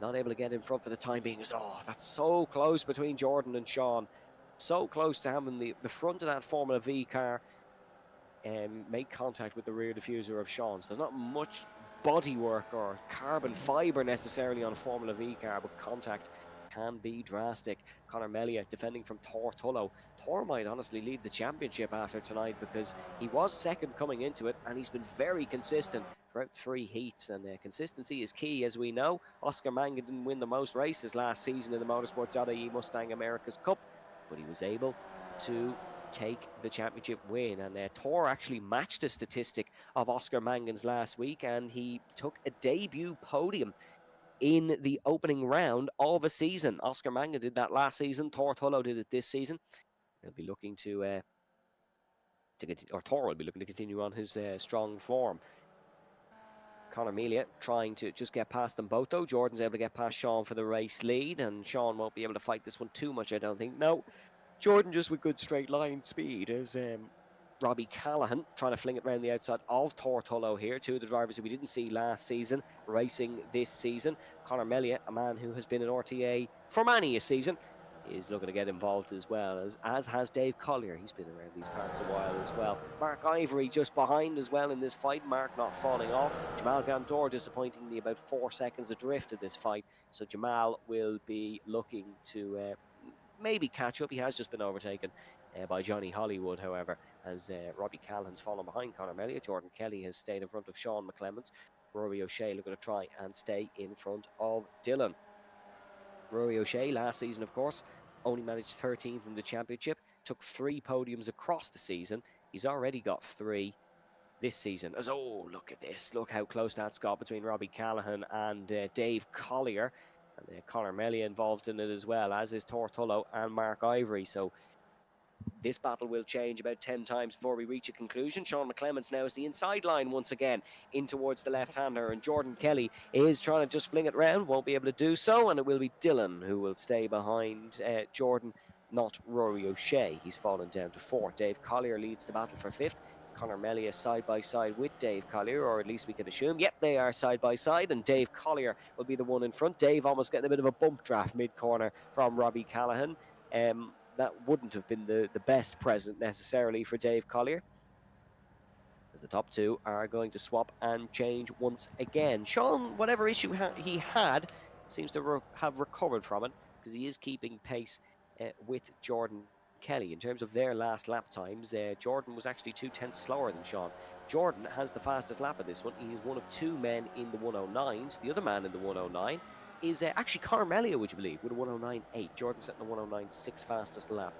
not able to get in front for the time being. That's so close between Jordan and Sean. So close to having the front of that Formula V car make contact with the rear diffuser of Sean's. There's not much bodywork or carbon fibre necessarily on a Formula V car, but contact can be drastic. Connor Melia defending from Tor Tullo. Tor might honestly lead the championship after tonight because he was second coming into it, and he's been very consistent throughout 3 heats, and consistency is key, as we know. Oscar Manga didn't win the most races last season in the Motorsport.ie Mustang America's Cup, but he was able to take the championship win. And Tor actually matched the statistic of Oscar Mangan's last week, and he took a debut podium in the opening round of a season. Oscar Mangan did that last season. Tor Tullo did it this season. They'll be looking to Tor will be looking to continue on his strong form. Conor Melia trying to just get past them both, though. Jordan's able to get past Sean for the race lead, and Sean won't be able to fight this one too much, I don't think. No, Jordan just with good straight line speed as Robbie Callahan trying to fling it around the outside of Tor Tullo here. Two of the drivers who we didn't see last season racing this season. Conor Melia, a man who has been in RTA for many a season, is looking to get involved as well, as has Dave Collier. He's been around these parts a while as well. Mark Ivory just behind as well in this fight. Mark not falling off. Jamal Gandor disappointingly about 4 seconds adrift of this fight. So Jamal will be looking to maybe catch up. He has just been overtaken by Johnny Hollywood, however, as Robbie Callahan's fallen behind Conor Melia. Jordan Kelly has stayed in front of Sean McClemens. Rory O'Shea looking to try and stay in front of Dylan. Rory O'Shea last season, of course, only managed 13th in the championship, took 3 podiums across the season. He's already got 3 this season. As oh, look at this. Look how close that's got between Robbie Callahan and Dave Collier. And Conor Melia involved in it as well, as is Tor Tullo and Mark Ivory. So this battle will change about 10 times before we reach a conclusion. Sean McClemens now is the inside line once again in towards the left-hander, and Jordan Kelly is trying to just fling it round, won't be able to do so, and it will be Dylan who will stay behind Jordan, not Rory O'Shea. He's fallen down to 4th. Dave Collier leads the battle for 5th. Conor Melia side by side with Dave Collier, or at least we can assume. Yep, they are side by side, and Dave Collier will be the one in front. Dave almost getting a bit of a bump draft mid-corner from Robbie Callahan. That wouldn't have been the best present necessarily for Dave Collier, as the top 2 are going to swap and change once again. Sean, whatever issue he had, seems to have recovered from it, because he is keeping pace with Jordan Kelly. In terms of their last lap times, Jordan was actually 2/10 slower than Sean. Jordan has the fastest lap of this one. He is one of 2 men in the 109s. The other man in the 109 is actually Conor Melia, would you believe, with a 109.8. Jordan setting a 109.6 fastest lap.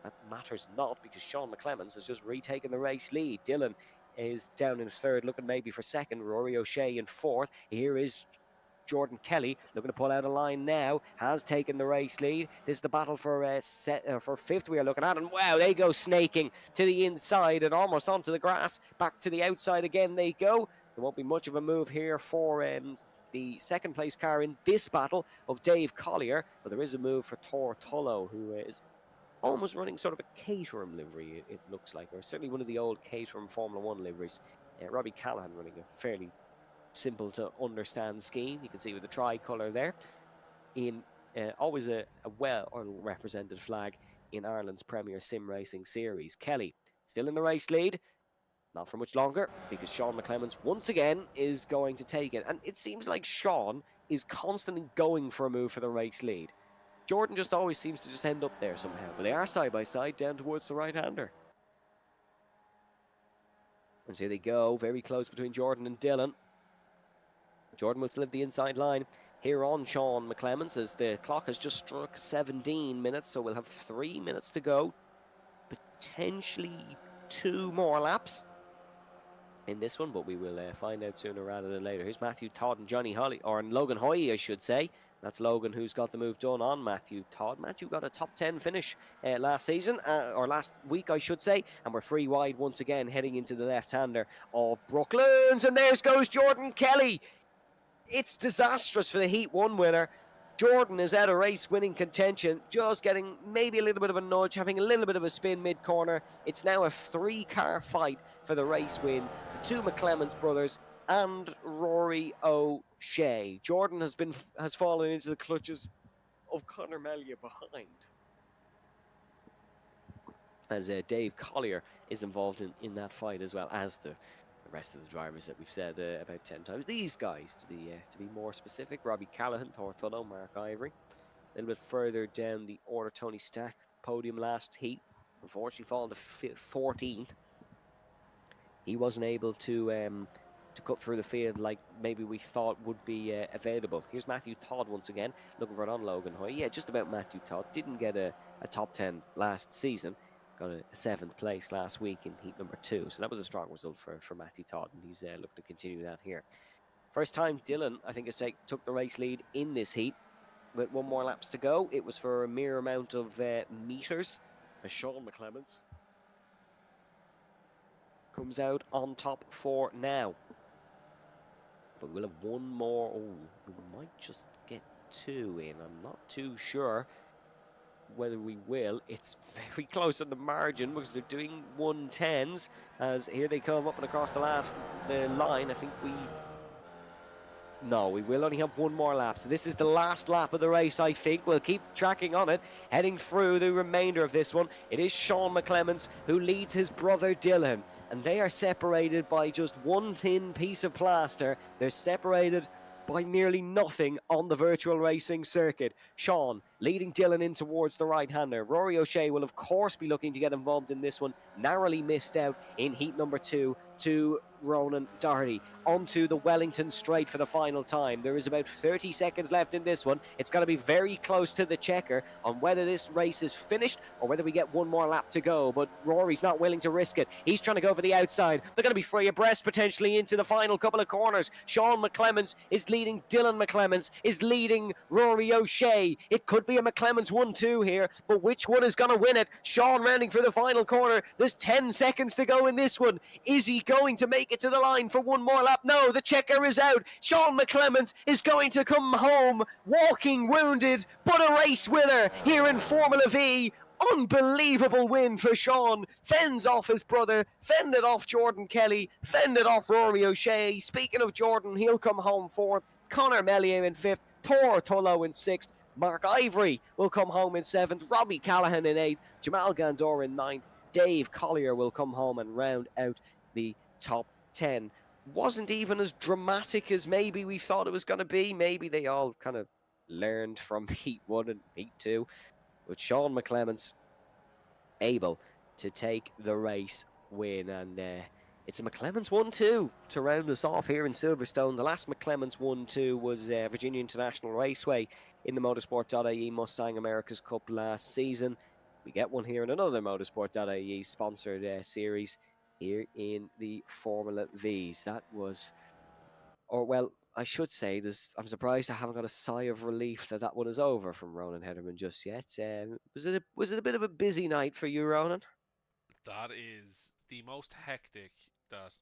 That matters not, because Sean McClemens has just retaken the race lead. Dylan is down in 3rd, looking maybe for 2nd. Rory O'Shea in 4th. Here is Jordan Kelly looking to pull out a line now, has taken the race lead. This is the battle for 5th we are looking at, and wow, they go snaking to the inside and almost onto the grass. Back to the outside again they go. There won't be much of a move here for the 2nd place car in this battle of Dave Collier, but there is a move for Tor Tullo, who is almost running sort of a Caterham livery, it looks like, or certainly one of the old Caterham Formula 1 liveries. Robbie Callahan running a fairly simple to understand scheme. You can see with the tricolour there, in always a well represented flag in Ireland's Premier Sim Racing Series. Kelly still in the race lead. Not for much longer, because Sean McClemens once again is going to take it. And it seems like Sean is constantly going for a move for the race lead. Jordan just always seems to just end up there somehow. But they are side by side down towards the right-hander. And so they go, very close between Jordan and Dylan. Jordan will still have the inside line here on Sean McClemens, as the clock has just struck 17 minutes. So we'll have 3 minutes to go. Potentially 2 more laps in this one, but we will find out sooner rather than later. Here's Matthew Todd and Johnny Holly, or Logan Hoy, I should say. That's Logan who's got the move done on Matthew Todd. Matthew got a top 10 finish last season, or last week, I should say. And we're free wide once again, heading into the left-hander of Brooklands. And there goes Jordan Kelly. It's disastrous for the Heat 1 winner. Jordan is out of race winning contention, just getting maybe a little bit of a nudge, having a little bit of a spin mid-corner. It's now a 3-car fight for the race win. The 2 McClemens brothers and Rory O'Shea. Jordan has fallen into the clutches of Conor Melia behind, as Dave Collier is involved in that fight, as well as the rest of the drivers that we've said about 10 times. These guys, to be more specific: Robbie Callahan, Tor Tullo, Mark Ivory. A little bit further down the order, Tony Stack, podium last heat, unfortunately fallen to 14th. He wasn't able to to cut through the field like maybe we thought would be available. Here's Matthew Todd once again, looking for it on Logan Hoy. Yeah, just about Matthew Todd. Didn't get a top 10 last season. Got a 7th place last week in heat number 2. So that was a strong result for Matthew Todd, and he's looking to continue that here. First time Dylan, I think, took the race lead in this heat. With 1 more laps to go, it was for a mere amount of meters. As Sean McClements comes out on top for now. But we'll have 1 more. Oh, we might just get 2 in. I'm not too sure whether we will. It's very close on the margin because they're doing 110s. As here they come up and across the line. I think No, we will only have 1 more lap. So this is the last lap of the race, I think. We'll keep tracking on it, heading through the remainder of this one. It is Sean McClements who leads his brother Dylan. And they are separated by just 1 thin piece of plaster. They're separated by nearly nothing on the virtual racing circuit. Sean leading Dylan in towards the right-hander. Rory O'Shea will, of course, be looking to get involved in this one. Narrowly missed out in heat number 2 to Ronan Doherty onto the Wellington straight for the final time. There is about 30 seconds left in this one. It's going to be very close to the checker on whether this race is finished or whether we get 1 more lap to go. But Rory's not willing to risk it. He's trying to go for the outside. They're going to be free abreast potentially into the final couple of corners. Sean McClements is leading. Dylan McClements is leading Rory O'Shea. It could be a McClements 1-2 here, but which one is going to win it? Sean rounding for the final corner. There's 10 seconds to go in this one. Is he going to make it to the line for 1 more lap? No, the checker is out. Sean McClements is going to come home walking wounded, but a race winner here in Formula V. Unbelievable win for Sean. Fends off his brother, fended off Jordan Kelly, fended off Rory O'Shea. Speaking of Jordan, he'll come home 4th. Conor Melier in 5th. Tor Tullow in 6th. Mark Ivory will come home in 7th. Robbie Callaghan in 8th. Jamal Gandor in 9th. Dave Collier will come home and round out the top 10. Wasn't even as dramatic as maybe we thought it was going to be. Maybe they all kind of learned from heat 1 and heat 2. But Sean McClements able to take the race win. And it's a McClements 1-2 to round us off here in Silverstone. The last McClements 1-2 was Virginia International Raceway in the Motorsport.ie Mustang America's Cup last season. We get one here in another Motorsport.ie sponsored series here in the Formula Vs. That was, or well, I should say, I'm surprised I haven't got a sigh of relief that one is over from Ronan Hederman just yet. Was it a bit of a busy night for you, Ronan? That is the most hectic race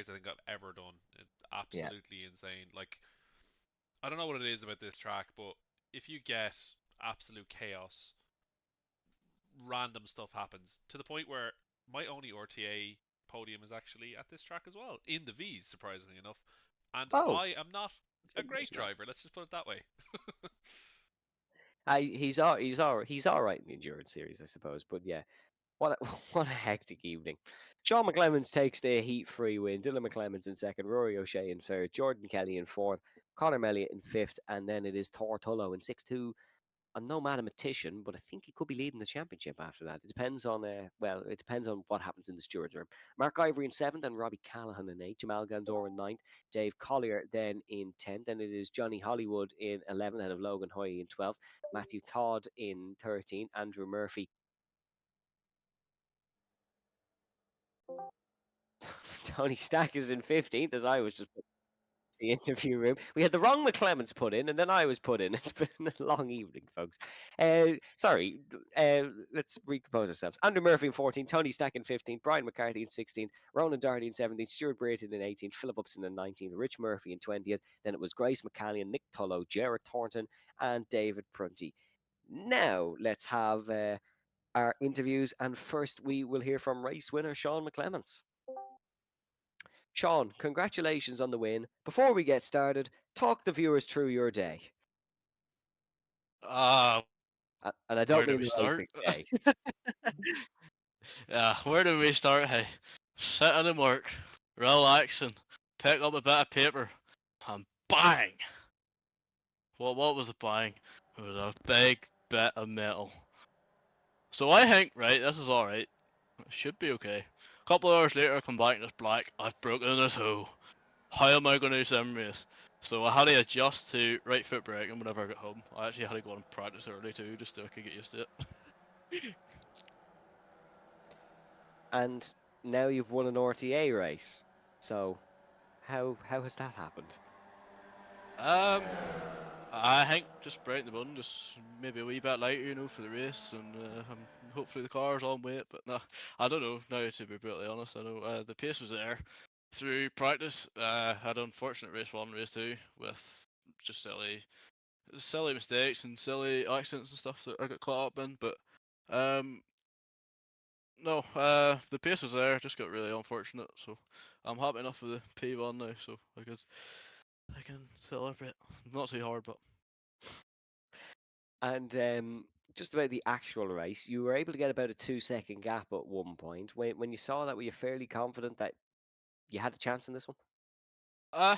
I think I've ever done. It's absolutely insane. Like, I don't know what it is about this track, but if you get absolute chaos, random stuff happens to the point where my only RTA podium is actually at this track as well, in the V's, surprisingly enough. And I am not a great driver. Let's just put it that way. He's all right in the endurance series, I suppose. But yeah, what a hectic evening. Sean McClements takes the heat-free win. Dylan McClements in 2nd, Rory O'Shea in 3rd, Jordan Kelly in 4th, Conor Melier in 5th, and then it is Tor Tullow in 6th, who I'm no mathematician, but I think he could be leading the championship after that. It depends on what happens in the stewards room. Mark Ivory in 7th and Robbie Callaghan in 8th. Jamal Gandor in 9th. Dave Collier then in 10th. Then it is Johnny Hollywood in 11th, ahead of Logan Hoy in 12th. Matthew Todd in 13th. Andrew Murphy. Tony Stack is in 15th, as I was just the interview room. We had the wrong McClements put in, and then I was put in. It's been a long evening, folks. Let's recompose ourselves. Andrew Murphy in 14th, Tony Stack in 15th, Brian McCarthy in 16th, Ronan Doherty in 17th, Stuart Brayton in 18th, Philip Upson in 19th, Rich Murphy in 20th. Then it was Grace McCallion, Nick Tullow, Jared Thornton, and David Prunty. Now let's have our interviews, and first we will hear from race winner Sean McClements. Sean, congratulations on the win. Before we get started, talk the viewers through your day. And I don't mean the racing day. Yeah, where do we start? Hey, sitting in work, relaxing, pick up a bit of paper, and bang! What was the bang? It was a big bit of metal. So I think, right, this is alright. It should be okay. couple of hours later, I come back and it's black. I've broken in this hole. How am I going to sim race? So I had to adjust to right foot braking whenever I got home. I actually had to go and practice early too, just so I could get used to it. And now you've won an RTA race. So how has that happened? I think just breaking the button, just maybe a wee bit lighter, you know, for the race, and hopefully the car's on weight. But no, I don't know. Now, to be brutally honest, I know the pace was there through practice. Had an unfortunate race 1, race 2 with just silly mistakes and silly accidents and stuff that I got caught up in. But um, no, the pace was there. Just got really unfortunate. So I'm happy enough with the P1 now, so I can celebrate. Not too hard, but. And just about the actual race, you were able to get about a 2-second gap at one point. When you saw that, were you fairly confident that you had a chance in this one?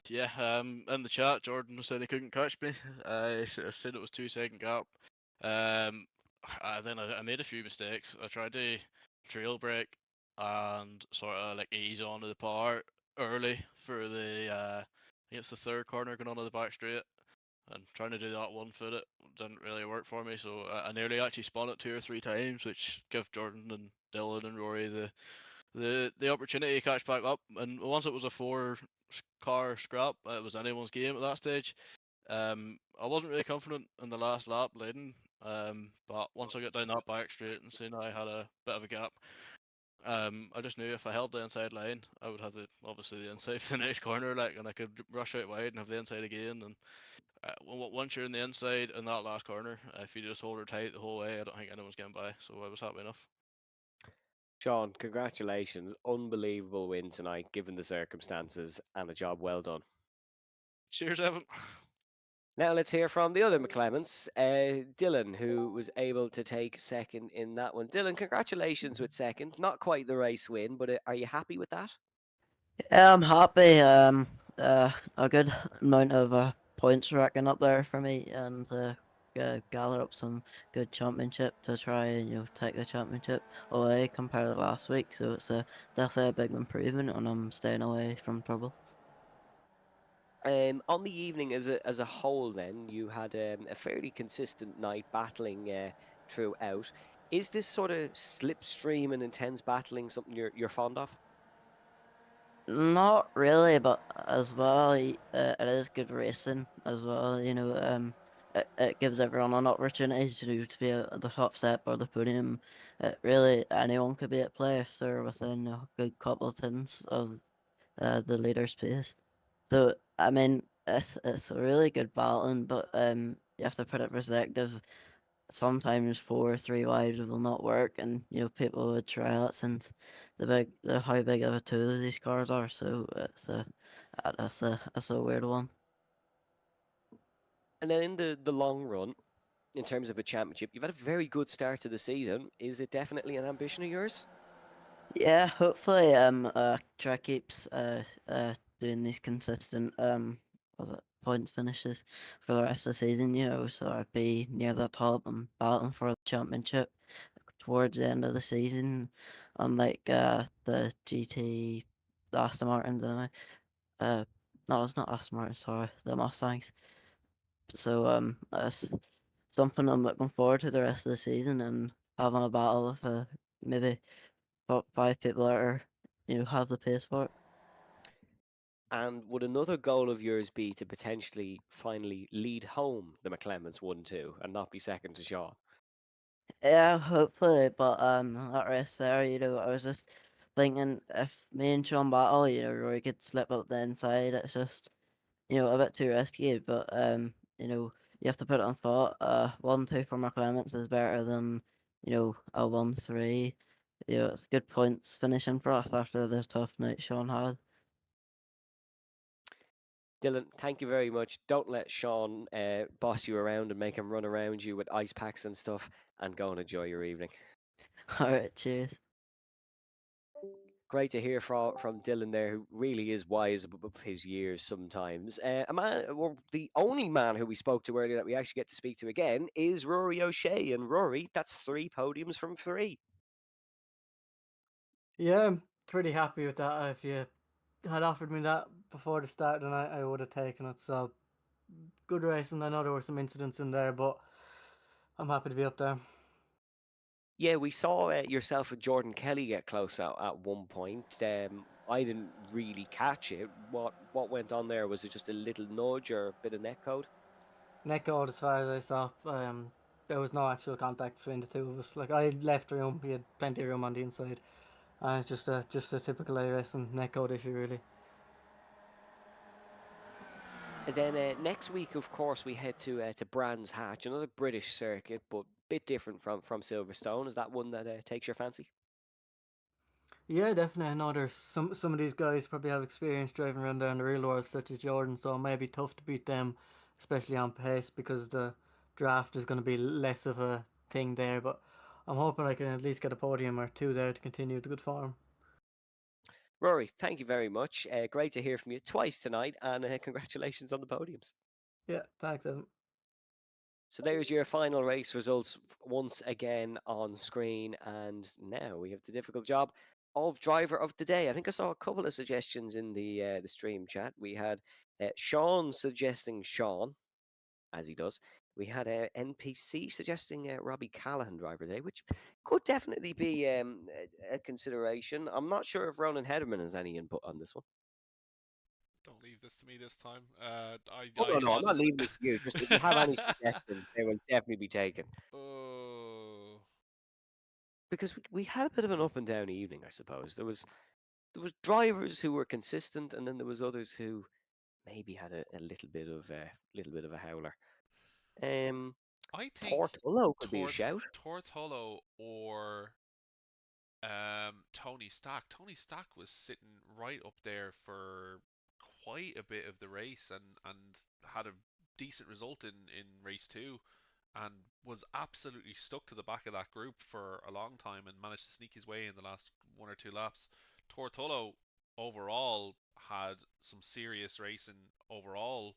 Yeah, in the chat, Jordan was saying he couldn't catch me. I said it was 2-second gap. Then I made a few mistakes. I tried to trail brake and sort of like ease onto the power early for the, I think it's the third corner going onto the back straight. And trying to do that one-footed didn't really work for me, so I nearly actually spun it 2 or 3 times, which gave Jordan and Dylan and Rory the opportunity to catch back up. And once it was a 4-car scrap, it was anyone's game at that stage. I wasn't really confident in the last lap leading, but once I got down that back straight and seen I had a bit of a gap, I just knew if I held the inside line, I would have obviously the inside for the next corner, like, and I could rush out wide and have the inside again. And once you're in the inside in that last corner, if you just hold her tight the whole way, I don't think anyone's getting by. So I was happy enough. Sean, congratulations. Unbelievable win tonight, given the circumstances, and a job well done. Cheers, Evan. Now let's hear from the other McClements, Dylan, who was able to take second in that one. Dylan, congratulations with second. Not quite the race win, but are you happy with that? Yeah, I'm happy. A good amount of points racking up there for me, and gather up some good championship to try and take the championship away compared to last week. So it's definitely a big improvement, and I'm staying away from trouble. On the evening as a whole, then you had a fairly consistent night battling throughout. Is this sort of slipstream and intense battling something you're fond of? Not really, but as well, it is good racing as well. It gives everyone an opportunity to be at the top step or the podium. Really, anyone could be at play if they're within a good couple of tenths of the leader's pace. So I mean, it's a really good battling, but you have to put it in perspective. Sometimes 4 3 wide will not work, and people would try that since how big of a tool these cars are. So that's a weird one. And then in the long run, in terms of a championship, you've had a very good start to the season. Is it definitely an ambition of yours? Yeah, hopefully try keeps doing these consistent points finishes for the rest of the season, so I'd be near the top and battling for the championship towards the end of the season, unlike the GT, the Aston Martins, and no, it's not Aston Martin, sorry, the Mustangs. So that's something I'm looking forward to the rest of the season, and having a battle with maybe top 5 people that are have the pace for it. And would another goal of yours be to potentially finally lead home the McClements 1-2 and not be second to Shaw? Yeah, hopefully, but that race there, I was just thinking if me and Sean battle, Roy could slip up the inside. It's just a bit too risky, but you have to put it on thought. 1-2 for McClements is better than a 1-3. It's good points finishing for us after the tough night Sean had. Dylan, thank you very much. Don't let Sean boss you around and make him run around you with ice packs and stuff, and go and enjoy your evening. All right, cheers. Great to hear from Dylan there, who really is wise above his years sometimes. A man, well, the only man who we spoke to earlier that we actually get to speak to again is Rory O'Shea. And Rory, that's 3 podiums from 3. Yeah, pretty happy with that. If you had offered me that before the start, then I would have taken it. So good racing. I know there were some incidents in there, but I'm happy to be up there. Yeah, we saw yourself and Jordan Kelly get close at one point. I didn't really catch it. What went on there? Was it just a little nudge or a bit of net code? Neck out as far as I saw. There was no actual contact between the two of us. Like I left the room, he had plenty of room on the inside, and it's just a typical racing neck out issue really. And then next week, of course, we head to Brands Hatch, another British circuit, but a bit different from Silverstone. Is that one that takes your fancy? Yeah, definitely. I know there's some of these guys probably have experience driving around there in the real world, such as Jordan, so it may be tough to beat them, especially on pace, because the draft is going to be less of a thing there. But I'm hoping I can at least get a podium or two there to continue the good form. Rory, thank you very much. Great to hear from you twice tonight, and congratulations on the podiums. Yeah, thanks, Evan. So there's your final race results once again on screen, and now we have the difficult job of driver of the day. I think I saw a couple of suggestions in the stream chat. We had Sean suggesting Sean, as he does. We had NPC suggesting Robbie Callahan driver today, which could definitely be a consideration. I'm not sure if Ronan Hederman has any input on this one. Don't leave this to me this time. Oh, no, I'll I'm not just. leaving it to you. Just if you have any suggestions, they will definitely be taken. Oh. Because we had a bit of an up and down evening, I suppose. There was drivers who were consistent, and then there was others who maybe had a little bit of a howler. I think Tortullo could be a shout. Tortullo or Tony Stack. Tony Stack was sitting right up there for quite a bit of the race and had a decent result in race two and was absolutely stuck to the back of that group for a long time and managed to sneak his way in the last one or two laps. Tortullo overall had some serious racing overall.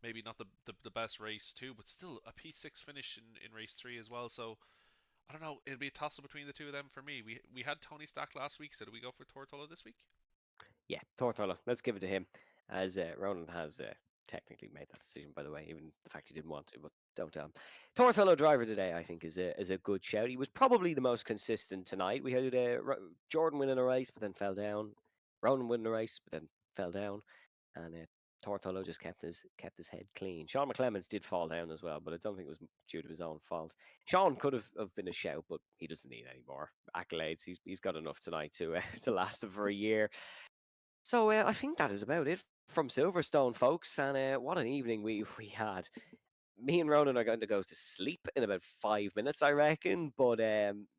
Maybe not the best race too, but still a P6 finish in race three as well. So I don't know. It'll be a toss up between the two of them for me. We had Tony Stack last week, so do we go for Tortullo this week? Yeah, Tortullo. Let's give it to him, as Ronan has technically made that decision, by the way, even the fact he didn't want to, but don't tell him. Tortullo driver today, I think, is a good shout. He was probably the most consistent tonight. We had Jordan winning a race, but then fell down. Ronan winning a race, but then fell down, and Tortullo just kept his head clean. Sean McClemens did fall down as well, but I don't think it was due to his own fault. Sean could have been a shout, but he doesn't need any more accolades. He's got enough tonight to to last him for a year. So I think that is about it from Silverstone, folks. And what an evening we had. Me and Ronan are going to go to sleep in about 5 minutes, I reckon. But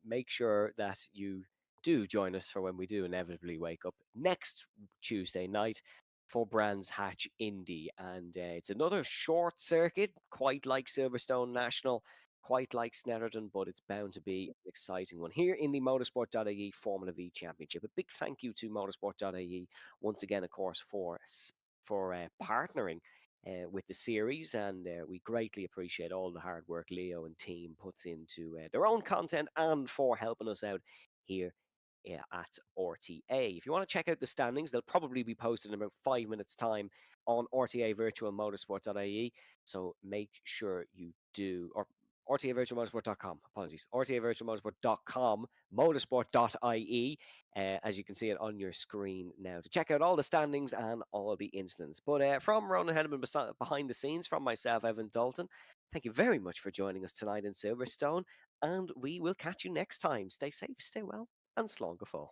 make sure that you do join us for when we do inevitably wake up next Tuesday night for Brands Hatch Indy. And it's another short circuit, quite like Silverstone National, quite like Snetterton, but it's bound to be an exciting one here in the Motorsport.ie Formula V Championship. A big thank you to Motorsport.ie once again, of course, for partnering with the series, and we greatly appreciate all the hard work Leo and team puts into their own content and for helping us out here at RTA. If you want to check out the standings, they'll probably be posted in about 5 minutes' time on RTA Virtual Motorsport.ie. So make sure you do, or RTAVirtualMotorsport.com, apologies, RTAVirtualMotorsport.com, Motorsport.ie, as you can see it on your screen now, to check out all the standings and all the incidents. But from Ronan Hederman behind the scenes, from myself, Evan Dalton, thank you very much for joining us tonight in Silverstone, and we will catch you next time. Stay safe, stay well, and slán go fóill.